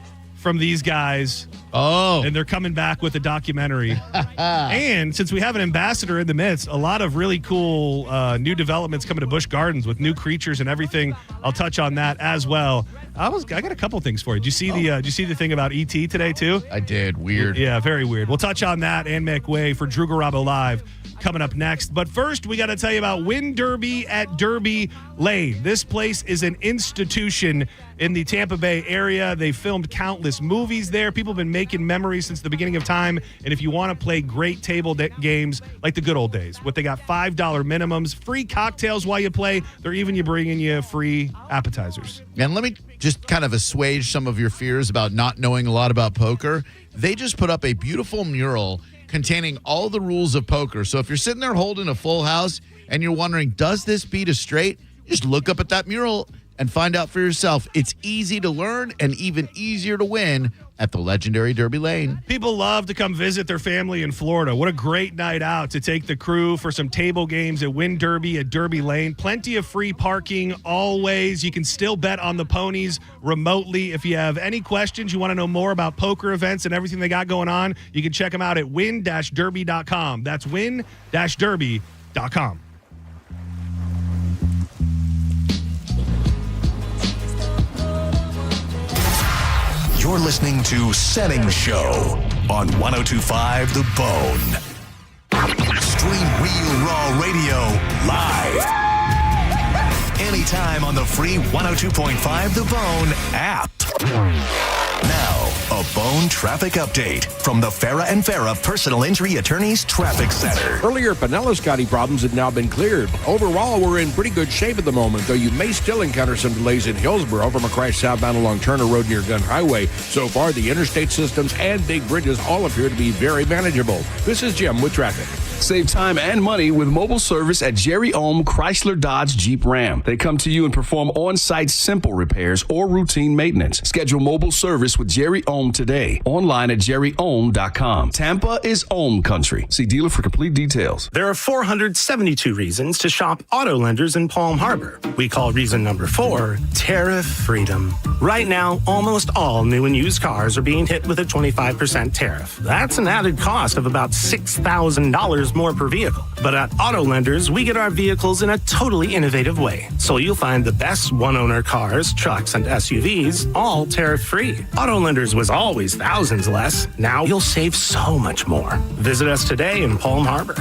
from these guys. Oh. And they're coming back with a documentary. And since we have an ambassador in the midst, a lot of really cool new developments coming to Busch Gardens with new creatures and everything. I'll touch on that as well. I got a couple things for you. Did you see the thing about E.T. today too? I did. Weird. Yeah, very weird. We'll touch on that and make way for Drew Garabo Live coming up next. But first, we got to tell you about Win Derby at Derby Lane. This place is an institution in the Tampa Bay area. They filmed countless movies there. People have been making memories since the beginning of time. And if you want to play great table games like the good old days, they got $5 minimums, free cocktails while you play. They're even bringing you free appetizers. And let me just kind of assuage some of your fears about not knowing a lot about poker. They just put up a beautiful mural containing all the rules of poker. So if you're sitting there holding a full house and you're wondering, does this beat a straight? Just look up at that mural and find out for yourself. It's easy to learn and even easier to win at the legendary Derby Lane. People love to come visit their family in Florida. What a great night out to take the crew for some table games at Win Derby at Derby Lane. Plenty of free parking always. You can still bet on the ponies remotely. If you have any questions, you want to know more about poker events and everything they got going on, you can check them out at win-derby.com. That's win-derby.com. You're listening to Senning Show on 102.5 The Bone. Stream Real Raw Radio live. Anytime on the free 102.5 The Bone app. Now, a Bone traffic update from the Farah and Farah Personal Injury Attorneys Traffic Center. Earlier, Pinellas County problems had now been cleared. Overall, we're in pretty good shape at the moment, though you may still encounter some delays in Hillsborough from a crash southbound along Turner Road near Gun Highway. So far, the interstate systems and big bridges all appear to be very manageable. This is Jim with traffic. Save time and money with mobile service at Jerry Ohm Chrysler Dodge Jeep Ram. They come to you and perform on-site simple repairs or routine maintenance. Schedule mobile service with Jerry Ohm today. Online at jerryohm.com. Tampa is Ohm country. See dealer for complete details. There are 472 reasons to shop auto lenders in Palm Harbor. We call reason number 4 tariff freedom. Right now, almost all new and used cars are being hit with a 25% tariff. That's an added cost of about $6,000 more per vehicle. But at Auto Lenders, we get our vehicles in a totally innovative way. So you'll find the best one-owner cars, trucks, and SUVs all tariff-free. Auto Lenders was always thousands less. Now you'll save so much more. Visit us today in Palm Harbor.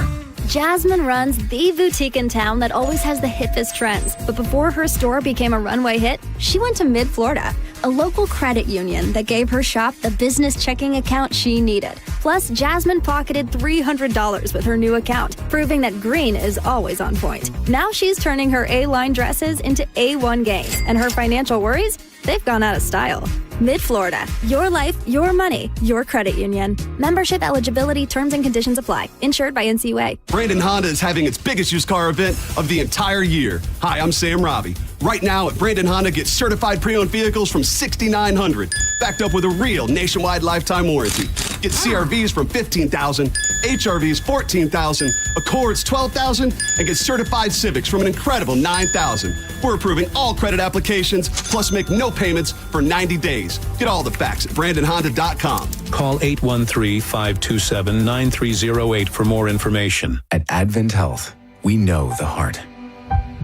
Jasmine runs the boutique in town that always has the hippest trends. But before her store became a runway hit, she went to Mid-Florida, a local credit union that gave her shop the business checking account she needed. Plus, Jasmine pocketed $300 with her new account, proving that green is always on point. Now she's turning her A-line dresses into A1 gains, and her financial worries, they've gone out of style. Mid-Florida, your life, your money, your credit union. Membership eligibility, terms and conditions apply. Insured by NCUA. Brandon Honda is having its biggest used car event of the entire year. Hi, I'm Sam Robbie. Right now at Brandon Honda, get certified pre-owned vehicles from $6,900, backed up with a real nationwide lifetime warranty. Get CRVs from $15,000, HRVs $14,000, Accords $12,000, and get certified Civics from an incredible $9,000. We're approving all credit applications, plus make no payments for 90 days. Get all the facts at BrandonHonda.com. Call 813-527-9308 for more information. At Advent Health, we know the heart.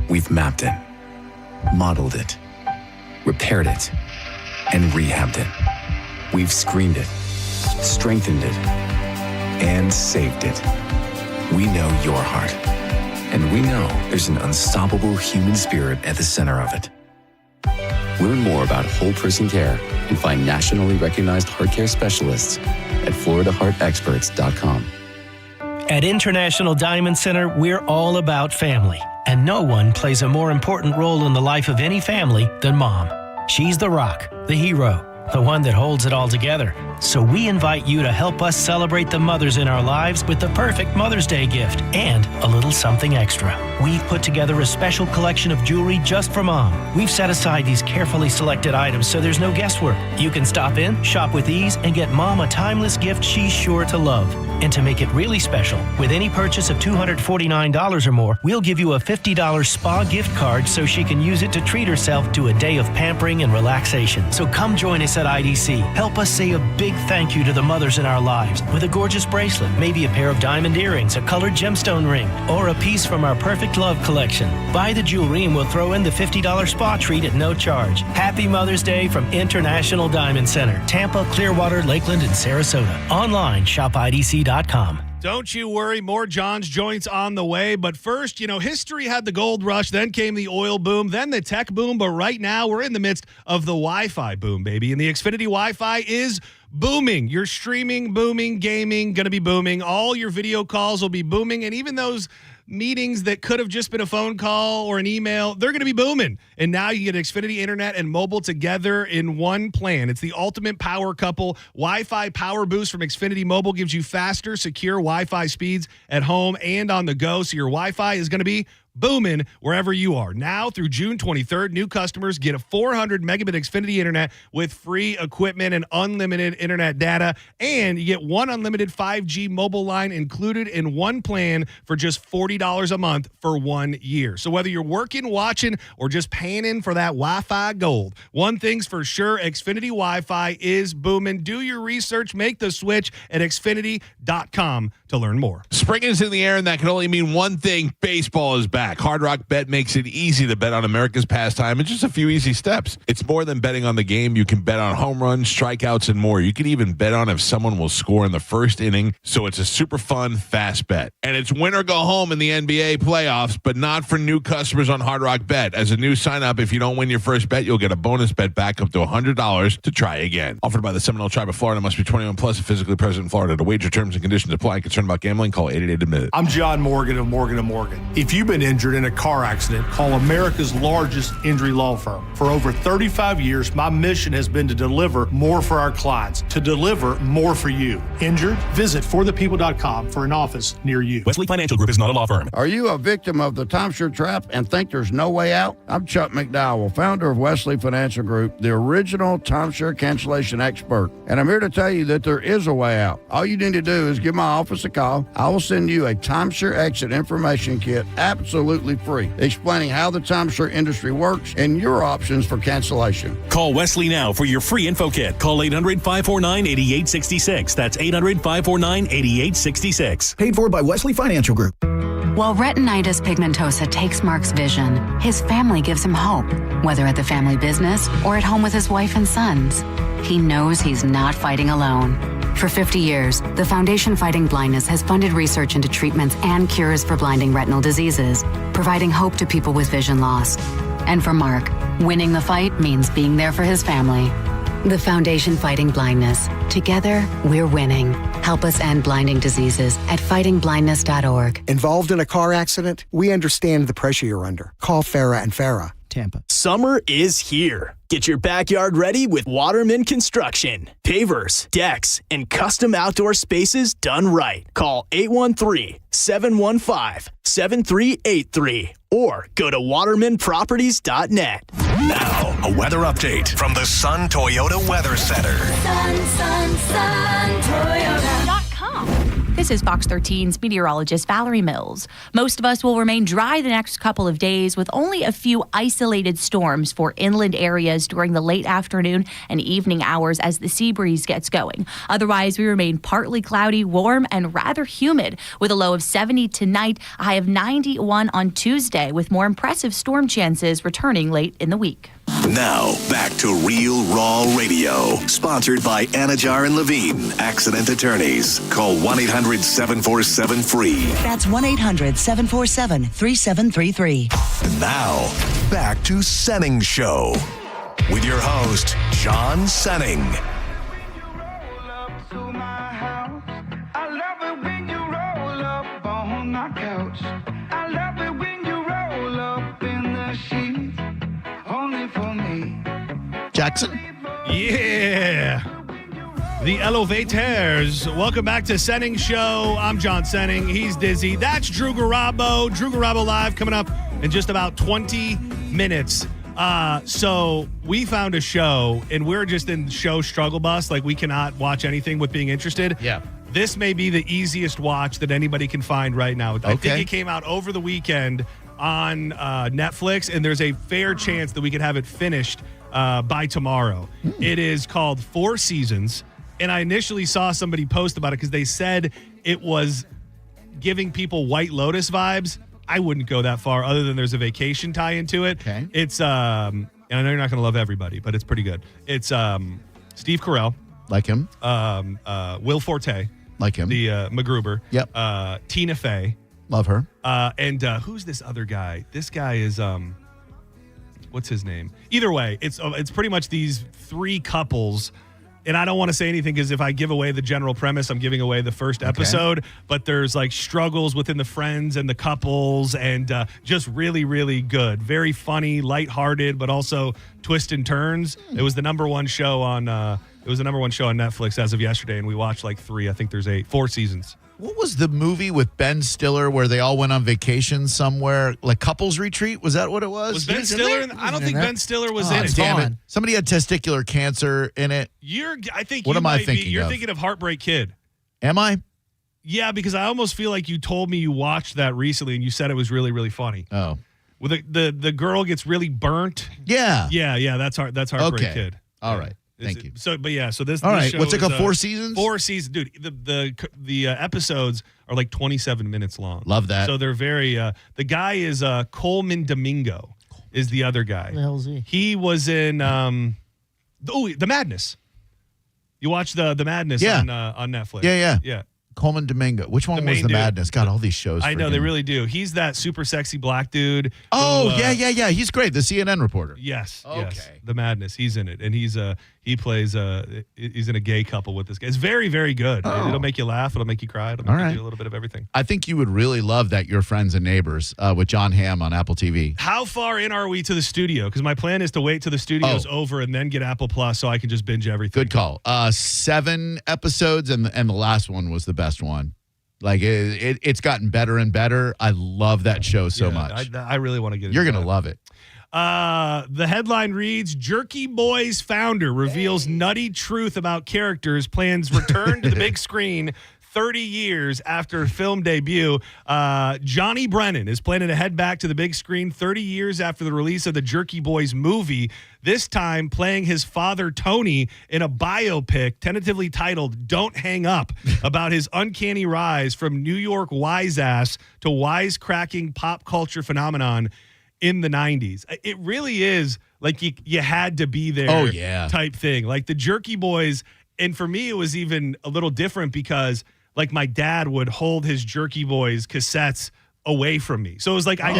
We've mapped it, modeled it, repaired it, and rehabbed it. We've screened it, strengthened it, and saved it. We know your heart, and we know there's an unstoppable human spirit at the center of it. Learn more about whole person care and find nationally recognized heart care specialists at FloridaHeartExperts.com. At International Diamond Center, we're all about family, and no one plays a more important role in the life of any family than Mom. She's the rock, the hero, the one that holds it all together. So we invite you to help us celebrate the mothers in our lives with the perfect Mother's Day gift and a little something extra. We've put together a special collection of jewelry just for Mom. We've set aside these carefully selected items so there's no guesswork. You can stop in, shop with ease, and get Mom a timeless gift she's sure to love. And to make it really special, with any purchase of $249 or more, we'll give you a $50 spa gift card so she can use it to treat herself to a day of pampering and relaxation. So come join us at IDC. Help us say a big thank you to the mothers in our lives with a gorgeous bracelet, maybe a pair of diamond earrings, a colored gemstone ring, or a piece from our Perfect Love collection. Buy the jewelry and we'll throw in the $50 spa treat at no charge. Happy Mother's Day from International Diamond Center, Tampa, Clearwater, Lakeland, and Sarasota. Online, shopidc.com. Don't you worry, more John's Joints on the way. But first, history had the gold rush, then came the oil boom, then the tech boom. But right now, we're in the midst of the Wi-Fi boom, baby. And the Xfinity Wi-Fi is booming. Your streaming, booming, gaming, going to be booming. All your video calls will be booming. And even those meetings that could have just been a phone call or an email, they're going to be booming. And now you get Xfinity Internet and mobile together in one plan. It's the ultimate power couple. Wi-Fi Power Boost from Xfinity Mobile gives you faster, secure Wi-Fi speeds at home and on the go. So your Wi-Fi is going to be booming wherever you are. Now through June 23rd, new customers get a 400 megabit Xfinity Internet with free equipment and unlimited internet data. And you get one unlimited 5G mobile line included in one plan for just $40 a month for 1 year. So whether you're working, watching, or just paying in for that Wi-Fi gold, one thing's for sure, Xfinity Wi-Fi is booming. Do your research, make the switch at Xfinity.com to learn more. Spring is in the air, and that can only mean one thing: baseball is back. Hard Rock Bet makes it easy to bet on America's pastime in just a few easy steps. It's more than betting on the game. You can bet on home runs, strikeouts, and more. You can even bet on if someone will score in the first inning. So it's a super fun, fast bet. And it's win or go home in the NBA playoffs, but not for new customers on Hard Rock Bet. As a new sign-up, if you don't win your first bet, you'll get a bonus bet back up to $100 to try again. Offered by the Seminole Tribe of Florida. Must be 21 plus and physically present in Florida. To wager, terms and conditions apply. Concerned about gambling? Call 888-ADMIT. I'm John Morgan of Morgan & Morgan. If you've been injured in a car accident, call America's largest injury law firm. For over 35 years, my mission has been to deliver more for our clients, to deliver more for you. Injured? Visit forthepeople.com for an office near you. Wesley Financial Group is not a law firm. Are you a victim of the timeshare trap and think there's no way out? I'm Chuck McDowell, founder of Wesley Financial Group, the original timeshare cancellation expert. And I'm here to tell you that there is a way out. All you need to do is give my office a call. I will send you a timeshare exit information kit absolutely free, explaining how the timeshare industry works and your options for cancellation. Call Wesley now for your free info kit. Call 800-549-8866. That's 800-549-8866. Paid for by Wesley Financial Group. While retinitis pigmentosa takes Mark's vision, his family gives him hope, whether at the family business or at home with his wife and sons. He knows he's not fighting alone. For 50 years, the Foundation Fighting Blindness has funded research into treatments and cures for blinding retinal diseases, providing hope to people with vision loss. And for Mark, winning the fight means being there for his family. The Foundation Fighting Blindness. Together, we're winning. Help us end blinding diseases at fightingblindness.org. Involved in a car accident? We understand the pressure you're under. Call Farah and Farah. Tampa. Summer is here. Get your backyard ready with Waterman Construction. Pavers, decks, and custom outdoor spaces done right. Call 813-715-7383 or go to watermanproperties.net. Now, a weather update from the Sun Toyota Weather Center. Sun, Toyota.com. This is Fox 13's meteorologist Valerie Mills. Most of us will remain dry the next couple of days with only a few isolated storms for inland areas during the late afternoon and evening hours as the sea breeze gets going. Otherwise, we remain partly cloudy, warm, and rather humid with a low of 70 tonight, a high of 91 on Tuesday, with more impressive storm chances returning late in the week. Now, back to Real Raw Radio, sponsored by Anajar and Levine, accident attorneys. Call 1-800-747-FREE. That's 1-800-747-3733. Now, back to Senning Show with your host, John Senning. Jackson? Yeah. The Elevators. Welcome back to Senning Show. I'm John Senning. He's Dizzy. That's Drew Garabo. Drew Garabo Live coming up in just about 20 minutes. So we found a show, and we're just in show struggle bus. Like, we cannot watch anything with being interested. Yeah. This may be the easiest watch that anybody can find right now. I think it came out over the weekend on Netflix, and there's a fair chance that we could have it finished by tomorrow. It is called 4 Seasons. And I initially saw somebody post about it because they said it was giving people White Lotus vibes. I wouldn't go that far, other than there's a vacation tie into it. Okay. It's and I know you're not going to love everybody, but it's pretty good. It's Steve Carell, Like him. Will Forte, Like him. the MacGruber. Yep. Tina Fey, Love her. and who's this other guy? This guy is what's his name? Either way, it's pretty much these 3 couples. And I don't want to say anything because if I give away the general premise, I'm giving away the first episode. But there's like struggles within the friends and the couples, and just really, really good. Very funny, lighthearted, but also twists and turns. It was the number one show on Netflix as of yesterday, and we watched like 3. I think there's 4 seasons. What was the movie with Ben Stiller where they all went on vacation somewhere, like couples retreat? Was that what it was? Was Ben Stiller? I don't think Ben Stiller was in it. Damn it! Somebody had testicular cancer in it. I think What you am I might thinking be. You're of? thinking of Heartbreak Kid. Am I? Yeah, because I almost feel like you told me you watched that recently, and you said it was really, really funny. Oh, well, the girl gets really burnt. Yeah. Yeah. That's Heartbreak Okay. Kid. All right. Thank you. So this. All this right. show What's it called? is, 4 seasons? 4 seasons, dude. The episodes are like 27 minutes long. Love that. So they're very. The guy is Coleman Domingo. Is the other guy? Who the hell is he? He was in The Madness. You watch the Madness on Netflix. Yeah. Coleman Domingo. Which one The was main The dude. Madness? God, all these shows. I know they really do. He's that super sexy black dude. Oh, who, yeah. He's great. The CNN reporter. Yes. Okay. Yes. The Madness. He's in it, and he plays he's in a gay couple with this guy. It's very, very good. It'll make you laugh. It'll make you cry. It'll make you do a little bit of everything. I think you would really love that. Your Friends and Neighbors with John Hamm on Apple TV. How far in are we to the studio? Because my plan is to wait till the studio's over and then get Apple Plus so I can just binge everything. Good call. 7 episodes, and the last one was the best one. Like it's gotten better and better. I love that show so much. I really want to get. You're gonna love it. The headline reads: Jerky Boys founder reveals nutty truth about characters, plans return to the big screen 30 years after film debut. Johnny Brennan is planning to head back to the big screen 30 years after the release of the Jerky Boys movie, this time playing his father, Tony, in a biopic tentatively titled Don't Hang Up, about his uncanny rise from New York wise-ass to wisecracking pop culture phenomenon in the 90s. It really is like you had to be there type thing. Like the Jerky Boys, and for me, it was even a little different because like my dad would hold his Jerky Boys cassettes away from me. So it was like I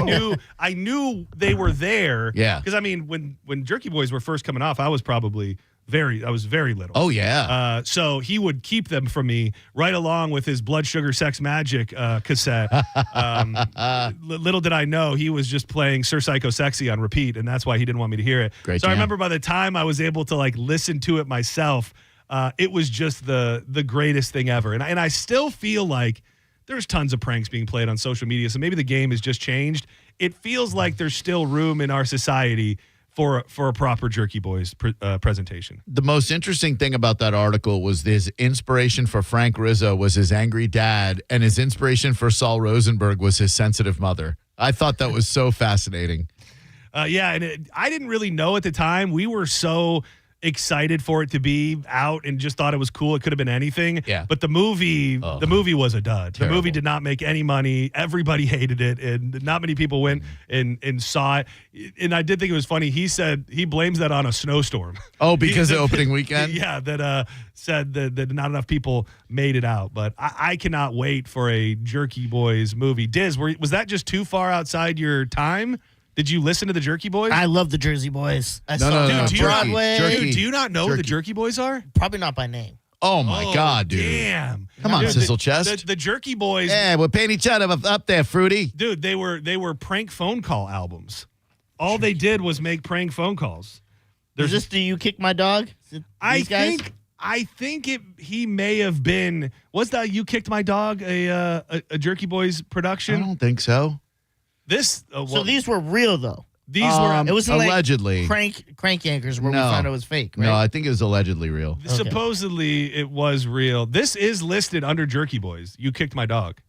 knew they were there. Yeah. Because I mean, when Jerky Boys were first coming off, I was very little. Oh yeah. So he would keep them from me right along with his Blood Sugar Sex Magic cassette. Little did I know he was just playing Sir Psycho Sexy on repeat, and that's why he didn't want me to hear it. Great so I jam. remember by the time I was able to like listen to it myself, it was just the greatest thing ever. And I still feel like there's tons of pranks being played on social media, so maybe the game has just changed. It feels like there's still room in our society for a proper Jerky Boys presentation. The most interesting thing about that article was his inspiration for Frank Rizzo was his angry dad, and his inspiration for Saul Rosenberg was his sensitive mother. I thought that was so fascinating. Yeah, and I didn't really know at the time. We were so excited for it to be out and just thought it was cool. It could have been anything. Yeah. But the movie was a dud. Terrible. The movie did not make any money. Everybody hated it, and not many people went and saw it. And I did think it was funny. He said he blames that on a snowstorm. Oh, because of opening weekend? Yeah, that said that not enough people made it out. But I cannot wait for a Jerky Boys movie. Diz, was that just too far outside your time? Did you listen to the Jerky Boys? I love the Jersey Boys. I No, saw no, them no, on Jerky. Broadway. Jerky. Dude, do you not know who the Jerky Boys are? Probably not by name. Oh my God, dude! Damn! Come on, Dude, Sizzle Chest. The Jerky Boys. Yeah, we're paying each other up there, Fruity. Dude, they were prank phone call albums. All they did was make prank phone calls. Is this Do You Kick My Dog? I These guys? think I think he may have been. Was that You Kicked My Dog a Jerky Boys production? I don't think so. So these were real though. These were. It wasn't allegedly like crank yankers where we found it was fake. Right? No, I think it was allegedly real. Supposedly it was real. This is listed under Jerky Boys. You Kicked My Dog.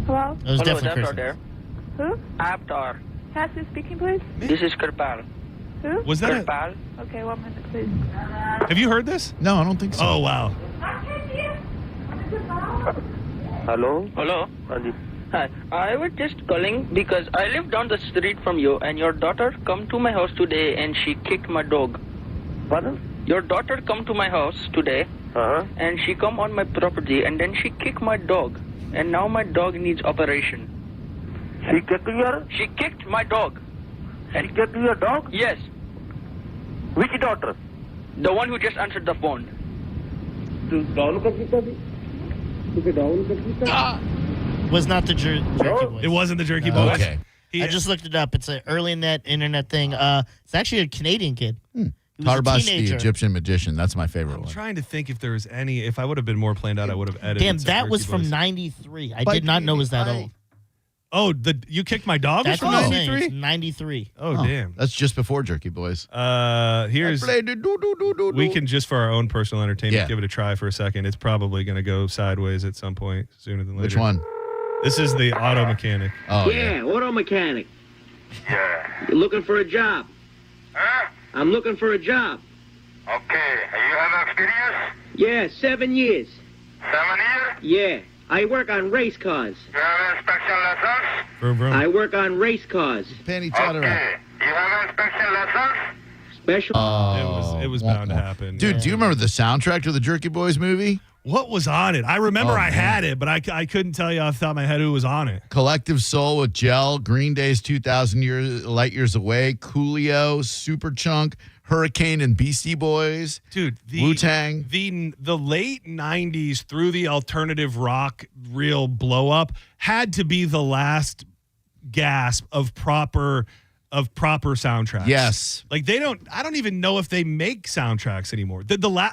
Hello? It was Hello, definitely is there? Who? Avatar. Pass who's speaking, please? This is Kirpal. Who? Was that Kirpal? Okay, 1 minute, please. Have you heard this? No, I don't think so. Oh, wow. Hello? Hello? Hi. I was just calling because I live down the street from you and your daughter come to my house today and she kicked my dog. Pardon? Your daughter come to my house today and she come on my property and then she kicked my dog and now my dog needs operation. She kicked your? She kicked my dog. And she kicked your dog? Yes. Which daughter? The one who just answered the phone. Was not the Jerky Boys. It wasn't the Jerky Boys. Okay. I just looked it up. It's an early internet thing. It's actually a Canadian kid. He was a Tarbash the teenager. Egyptian magician. That's my favorite I'm one. trying to think if there was any. If I would have been more planned out, I would have edited. Damn, some that was Jerky from Boys. '93. I did not know it was that old. Oh, You Kicked My Dog was That's from what I'm saying. '93. It's '93. Oh, damn. That's just before Jerky Boys. Here's. We can just for our own personal entertainment give it a try for a second. It's probably going to go sideways at some point sooner than later. Which one? This is the auto mechanic. Oh, yeah, auto mechanic. Yeah. You're looking for a job. Huh? I'm looking for a job. Okay. You have experience? Yeah, 7 years. 7 years? Yeah. I work on race cars. You have inspection lessons? Vroom, vroom. I work on race cars. Panty Okay. You have inspection lessons? Special. It was bound to happen. Dude, do you remember the soundtrack to the Jerky Boys movie? What was on it? I remember I had it, but I couldn't tell you off the top of my head who was on it. Collective Soul with Gel, Green Day's 2,000 Light Years Away, Coolio, Superchunk, Hurricane and Beastie Boys. Dude, Wu-Tang. The late 90s through the alternative rock real blow up had to be the last gasp of proper soundtracks. Yes. Like I don't even know if they make soundtracks anymore.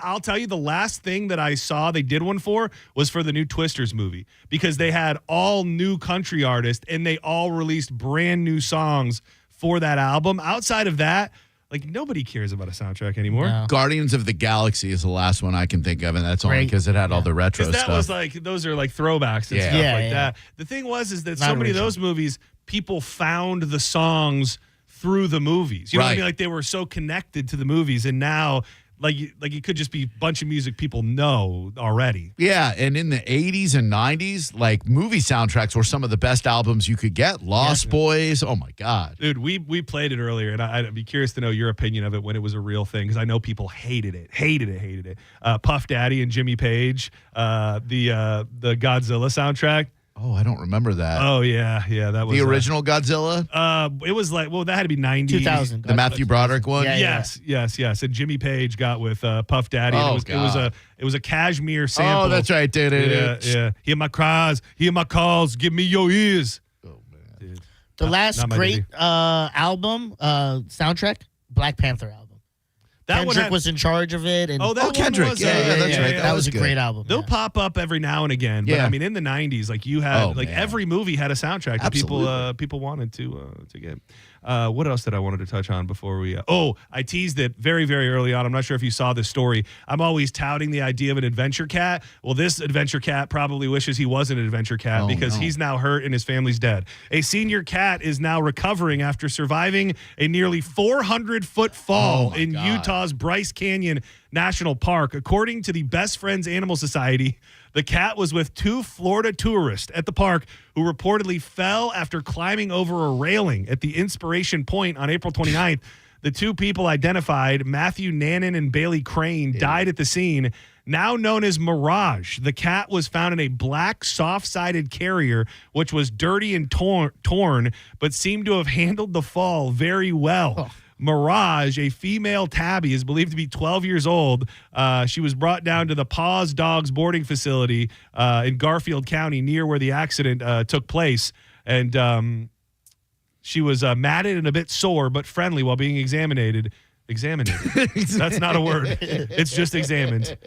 I'll tell you, the last thing that I saw they did one for was for the new Twisters movie, because they had all new country artists and they all released brand new songs for that album. Outside of that, like, nobody cares about a soundtrack anymore. No. Guardians of the Galaxy is the last one I can think of, and that's only because it had all the retro That stuff. was like, those are like throwbacks and stuff like that. The thing is that Not so many of original. those movies, people found the songs through the movies. You know what I mean? Like, they were so connected to the movies, and now like it could just be a bunch of music people know already. Yeah, and in the 80s and 90s, like, movie soundtracks were some of the best albums you could get. Lost Boys, oh my God. Dude, we played it earlier, and I'd be curious to know your opinion of it when it was a real thing, because I know people hated it. Puff Daddy and Jimmy Page, the Godzilla soundtrack. Oh, I don't remember that. Oh, yeah, that was the original Godzilla? It was like, well, that had to be 90s. 2000. The Matthew Broderick one? Yes. And Jimmy Page got with Puff Daddy. Oh, and it was a cashmere sample. Oh, that's right. Yeah. Hear my cries, hear my calls, give me your ears. Oh, man. Dude. The last not my great duty. album, soundtrack, Black Panther album. Kendrick was in charge of it. And Kendrick. Was, Yeah, that's right. That was a good. great album. They'll pop up every now and again, but Yeah. I mean, in the 90s, like, you had man. every movie had a soundtrack that Absolutely. people wanted to get. What else did I wanted to touch on before we? I teased it very, very early on. I'm not sure if you saw this story. I'm always touting the idea of an adventure cat. Well, this adventure cat probably wishes he was an adventure cat because he's now hurt and his family's dead. A senior cat is now recovering after surviving a nearly 400-foot fall in Utah's Bryce Canyon National Park. According to the Best Friends Animal Society, the cat was with two Florida tourists at the park who reportedly fell after climbing over a railing at the Inspiration Point on April 29th. The two people identified, Matthew Nannon and Bailey Crane, died at the scene. Now known as Mirage, the cat was found in a black soft-sided carrier, which was dirty and torn, but seemed to have handled the fall very well. Mirage, a female tabby, is believed to be 12 years old. She was brought down to the Paws Dogs boarding facility in Garfield County, near where the accident took place. And she was matted and a bit sore, but friendly while being examined. Examined. That's not a word. It's just examined.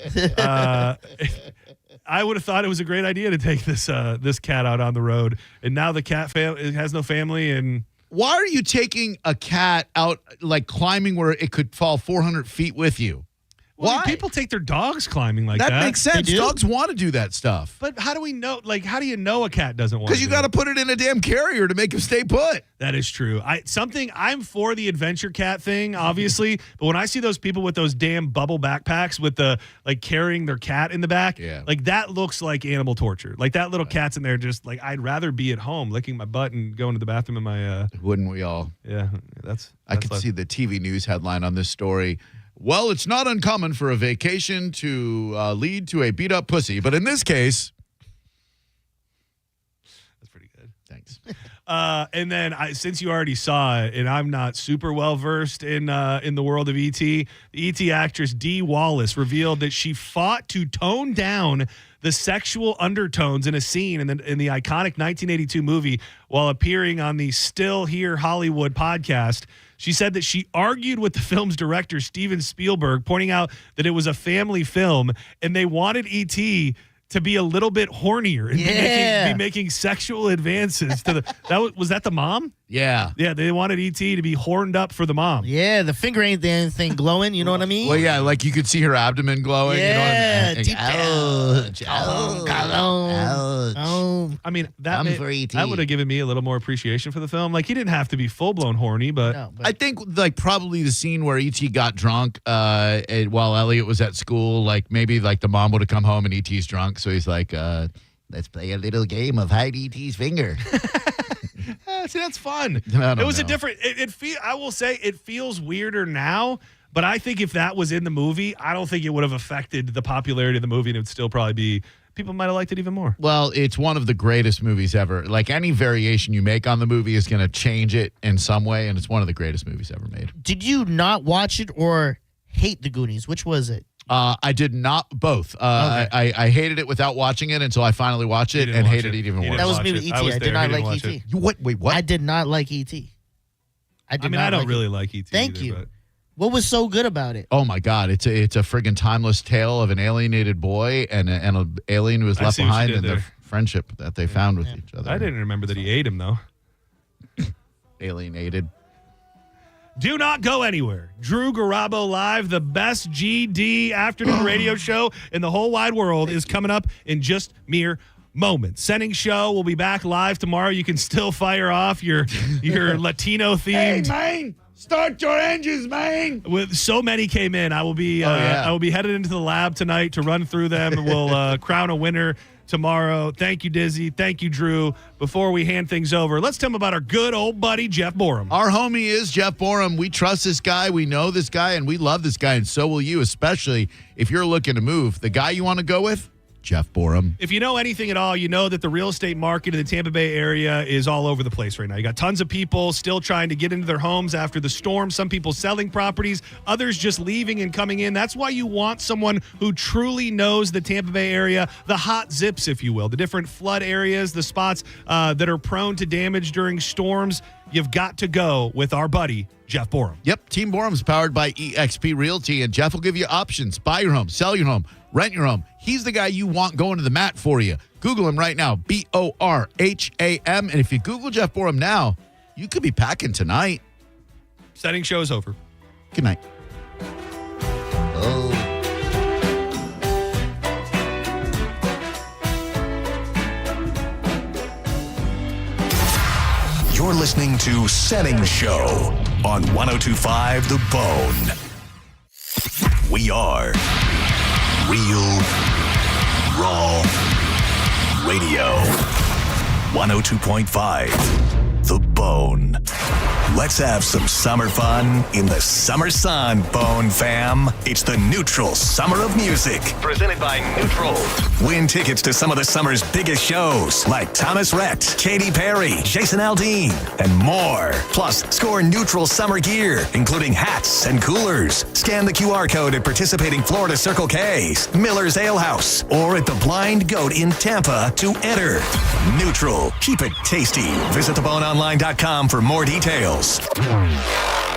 I would have thought it was a great idea to take this cat out on the road, and now the cat has no family. And why are you taking a cat out, like climbing where it could fall 400 feet with you? Well, Why? People take their dogs climbing like that. That makes sense. Dogs want to do that stuff. But how do we know? Like, how do you know a cat doesn't want? Because you got to put it in a damn carrier to make him stay put. That is true. I'm for the adventure cat thing, obviously. But when I see those people with those damn bubble backpacks with the like carrying their cat in the back, like that looks like animal torture. Like that little cat's in there, just like I'd rather be at home licking my butt and going to the bathroom in my. Wouldn't we all? Yeah, I could see the TV news headline on this story. Well, it's not uncommon for a vacation to lead to a beat-up pussy, but in this case... That's pretty good. Thanks. And then, since you already saw it, and I'm not super well-versed in the world of E.T., the E.T. actress Dee Wallace revealed that she fought to tone down the sexual undertones in a scene in the iconic 1982 movie while appearing on the Still Here Hollywood podcast. She said that she argued with the film's director, Steven Spielberg, pointing out that it was a family film and they wanted E.T. to be a little bit hornier and be making sexual advances to the. Was that the mom? Yeah. Yeah, they wanted E.T. to be horned up for the mom. Yeah, the finger ain't anything glowing, you know what I mean? Well, yeah, like you could see her abdomen glowing. Yeah, you know what I mean, that would have given me a little more appreciation for the film. Like, he didn't have to be full-blown horny, but... I think, like, probably the scene where E.T. got drunk while Elliot was at school, like, maybe, like, the mom would have come home and E.T.'s drunk, so he's like, let's play a little game of hide E.T.'s finger. See, that's fun. It was a different... I will say it feels weirder now, but I think if that was in the movie, I don't think it would have affected the popularity of the movie, and it would still probably be... People might have liked it even more. Well, it's one of the greatest movies ever. Like, any variation you make on the movie is going to change it in some way, and it's one of the greatest movies ever made. Did you not watch it or hate The Goonies? Which was it? I did not. Both. Okay. I hated it without watching it until I finally watched it and hated it even worse. That was me with E.T. I did not like E.T. Wait, what? I did not like E.T. I don't really like E.T. Thank either, you. But. What was so good about it? Oh my God! It's a friggin' timeless tale of an alienated boy and an alien who was left behind and their friendship that they found with each other. I didn't remember that he ate him though. Alienated. Do not go anywhere. Drew Garabo Live, the best GD afternoon radio show in the whole wide world, is coming up in just mere moments. Senning Show will be back live tomorrow. You can still fire off your Latino themed. Hey, man! Start your engines, man! With so many came in, I will be headed into the lab tonight to run through them. We'll crown a winner tomorrow. Thank you, Dizzy. Thank you, Drew. Before we hand things over, let's tell them about our good old buddy, Jeff Borum. Our homie is Jeff Borum. We trust this guy. We know this guy, and we love this guy, and so will you, especially if you're looking to move. The guy you want to go with? Jeff Borum. If you know anything at all, you know that the real estate market in the Tampa Bay area is all over the place right now. You got tons of people still trying to get into their homes after the storm. Some people selling properties, others just leaving and coming in. That's why you want someone who truly knows the Tampa Bay area, the hot zips, if you will, the different flood areas, the spots that are prone to damage during storms. You've got to go with our buddy, Jeff Borum. Yep, Team Borum is powered by eXp Realty, and Jeff will give you options. Buy your home, sell your home, rent your home. He's the guy you want going to the mat for you. Google him right now, Borham. And if you Google Jeff Borum now, you could be packing tonight. Senning Show is over. Good night. Oh. You're listening to Senning Show on 102.5 The Bone. We are Real Raw Radio. 102.5 The Bone. Let's have some summer fun in the summer sun, Bone fam. It's the Neutral Summer of Music. Presented by Neutral. Win tickets to some of the summer's biggest shows like Thomas Rhett, Katy Perry, Jason Aldean, and more. Plus, score Neutral summer gear, including hats and coolers. Scan the QR code at participating Florida Circle K's, Miller's Ale House, or at the Blind Goat in Tampa to enter. Neutral. Keep it tasty. Visit theboneonline.com for more details.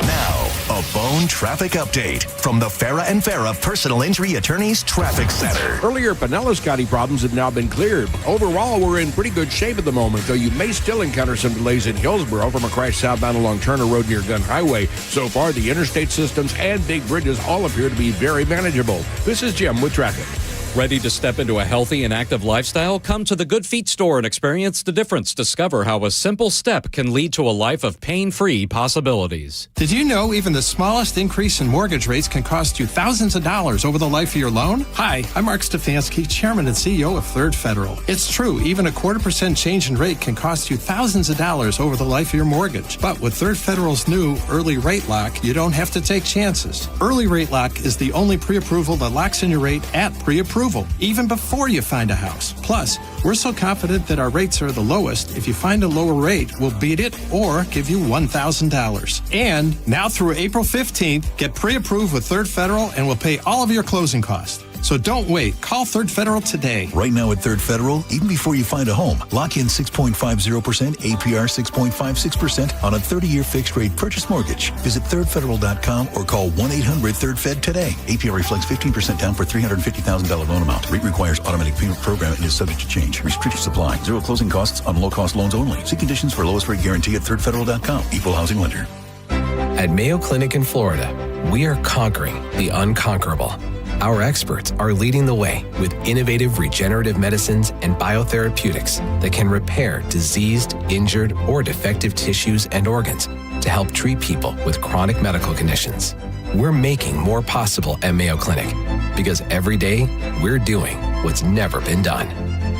Now, a Bone traffic update from the Farah and Farah Personal Injury Attorneys Traffic Center. Earlier, Pinellas County problems have now been cleared. Overall, we're in pretty good shape at the moment, though you may still encounter some delays in Hillsborough from a crash southbound along Turner Road near Gun Highway. So far, the interstate systems and big bridges all appear to be very manageable. This is Jim with traffic. Ready to step into a healthy and active lifestyle? Come to the Good Feet store and experience the difference. Discover how a simple step can lead to a life of pain-free possibilities. Did you know even the smallest increase in mortgage rates can cost you thousands of dollars over the life of your loan? Hi, I'm Mark Stefanski, Chairman and CEO of Third Federal. It's true, even a 0.25% change in rate can cost you thousands of dollars over the life of your mortgage. But with Third Federal's new Early Rate Lock, you don't have to take chances. Early Rate Lock is the only pre-approval that locks in your rate at pre-approval, even before you find a house. Plus, we're so confident that our rates are the lowest, if you find a lower rate, we'll beat it or give you $1,000. And now through April 15th, get pre-approved with Third Federal and we'll pay all of your closing costs. So don't wait. Call Third Federal today. Right now at Third Federal, even before you find a home, lock in 6.50%, APR 6.56% on a 30-year fixed-rate purchase mortgage. Visit thirdfederal.com or call 1-800-3RD-FED today. APR reflects 15% down for $350,000 loan amount. Rate requires automatic payment program and is subject to change. Restrictions apply. Zero closing costs on low-cost loans only. See conditions for lowest rate guarantee at thirdfederal.com. Equal housing lender. At Mayo Clinic in Florida, we are conquering the unconquerable. Our experts are leading the way with innovative regenerative medicines and biotherapeutics that can repair diseased, injured, or defective tissues and organs to help treat people with chronic medical conditions. We're making more possible at Mayo Clinic because every day we're doing what's never been done.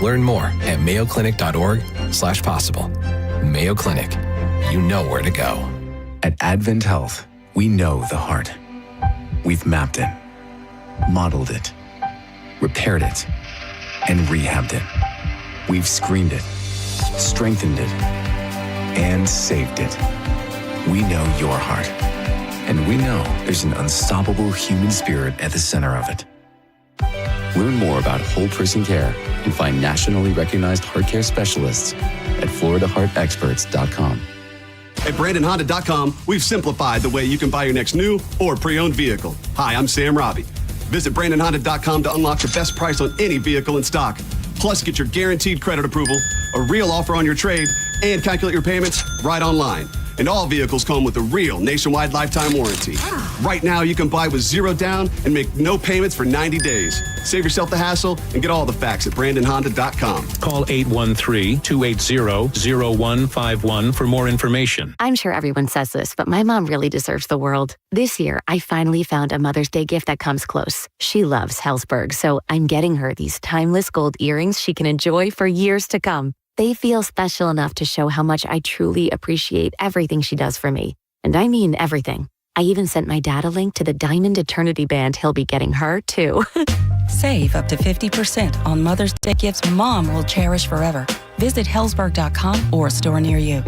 Learn more at mayoclinic.org/possible. Mayo Clinic, you know where to go. At Advent Health, we know the heart. We've mapped it, modeled it, repaired it, and rehabbed it. We've screened it, strengthened it, and saved it. We know your heart, and we know there's an unstoppable human spirit at the center of it. Learn more about whole person care and find nationally recognized heart care specialists at floridaheartexperts.com. At BrandonHonda.com, we've simplified the way you can buy your next new or pre-owned vehicle. Hi, I'm Sam Robbie. Visit BrandonHonda.com to unlock the best price on any vehicle in stock. Plus, get your guaranteed credit approval, a real offer on your trade, and calculate your payments right online. And all vehicles come with a real nationwide lifetime warranty. Right now, you can buy with zero down and make no payments for 90 days. Save yourself the hassle and get all the facts at BrandonHonda.com. Call 813-280-0151 for more information. I'm sure everyone says this, but my mom really deserves the world. This year, I finally found a Mother's Day gift that comes close. She loves Hellsberg, so I'm getting her these timeless gold earrings she can enjoy for years to come. They feel special enough to show how much I truly appreciate everything she does for me. And I mean everything. I even sent my dad a link to the Diamond Eternity band he'll be getting her, too. Save up to 50% on Mother's Day gifts Mom will cherish forever. Visit Hellsberg.com or a store near you.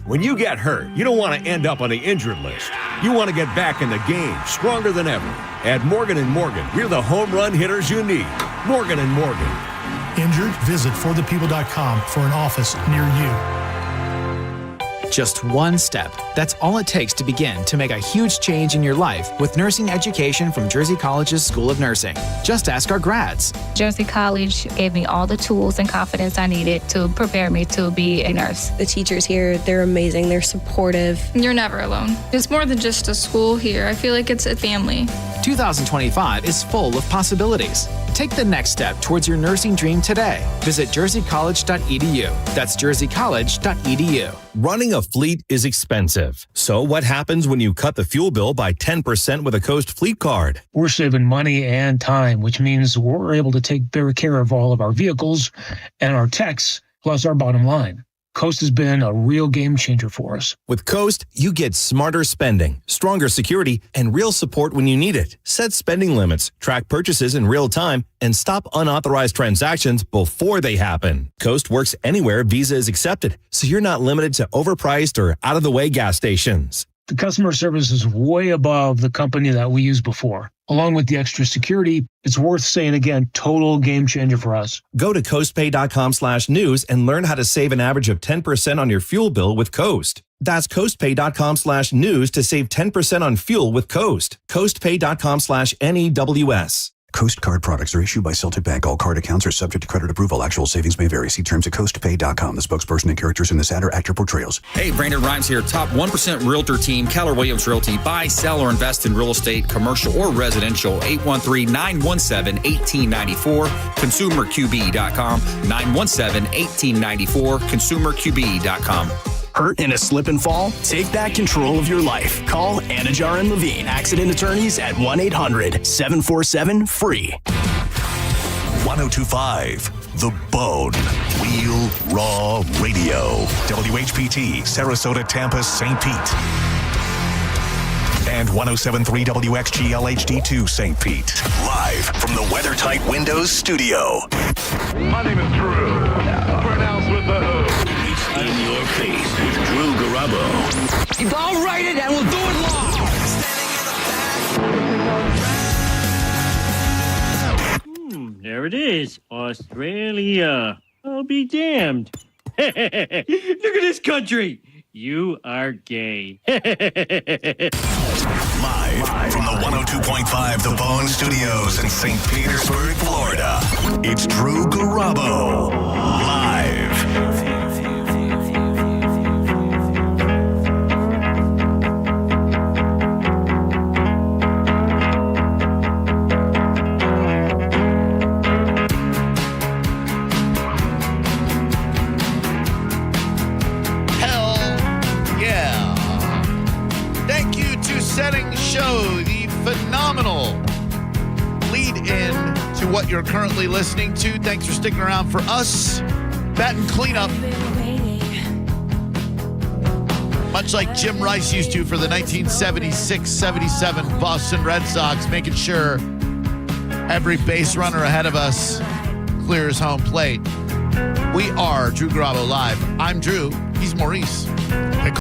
When you get hurt, you don't want to end up on the injured list. You want to get back in the game, stronger than ever. At Morgan & Morgan, we're the home run hitters you need. Morgan & Morgan. Injured? Visit forthepeople.com for an office near you. Just one step. That's all it takes to begin to make a huge change in your life with nursing education from Jersey College's School of Nursing. Just ask our grads. Jersey College gave me all the tools and confidence I needed to prepare me to be a nurse. The teachers here, they're amazing. They're supportive. You're never alone. It's more than just a school here. I feel like it's a family. 2025 is full of possibilities. Take the next step towards your nursing dream today. Visit jerseycollege.edu. That's jerseycollege.edu. Running a fleet is expensive. So what happens when you cut the fuel bill by 10% with a Coast Fleet Card? We're saving money and time, which means we're able to take better care of all of our vehicles and our techs, plus our bottom line. Coast has been a real game changer for us. With Coast, you get smarter spending, stronger security, and real support when you need it. Set spending limits, track purchases in real time, and stop unauthorized transactions before they happen. Coast works anywhere Visa is accepted, so you're not limited to overpriced or out-of-the-way gas stations. The customer service is way above the company that we used before. Along with the extra security, it's worth saying again, total game changer for us. Go to coastpay.com/news and learn how to save an average of 10% on your fuel bill with Coast. That's coastpay.com/news to save 10% on fuel with Coast. coastpay.com/NEWS. Coast Card products are issued by Celtic Bank. All card accounts are subject to credit approval. Actual savings may vary. See terms at coastpay.com. The spokesperson and characters in this ad are actor portrayals. Hey, Brandon Rhymes here. Top 1% Realtor team, Keller Williams Realty. Buy, sell, or invest in real estate, commercial or residential. 813-917-1894. ConsumerQB.com. 917-1894. ConsumerQB.com. Hurt in a slip and fall? Take back control of your life. Call Anajar and Levine, accident attorneys at 1-800-747-FREE. 1025 The Bone. Real Raw Radio. WHPT, Sarasota, Tampa, St. Pete. And 107.3 WXGL HD2 St. Pete. Live from the WeatherTight Windows studio. My name is Drew. Pronounced with the O. It's in your face with Drew Garabo. If I'll write it, and we'll do it live. There it is. Australia. I'll be damned. Look at this country. You are gay. Live from the 102.5 The Bone Studios in St. Petersburg, Florida. It's Drew Garabo. Live. Senning Show, the phenomenal lead in to what you're currently listening to. Thanks for sticking around for us. Batting cleanup. Much like Jim Rice used to for the 1976-77 Boston Red Sox, making sure every base runner ahead of us clears home plate. We are Drew Garabo Live. I'm Drew. He's Maurice.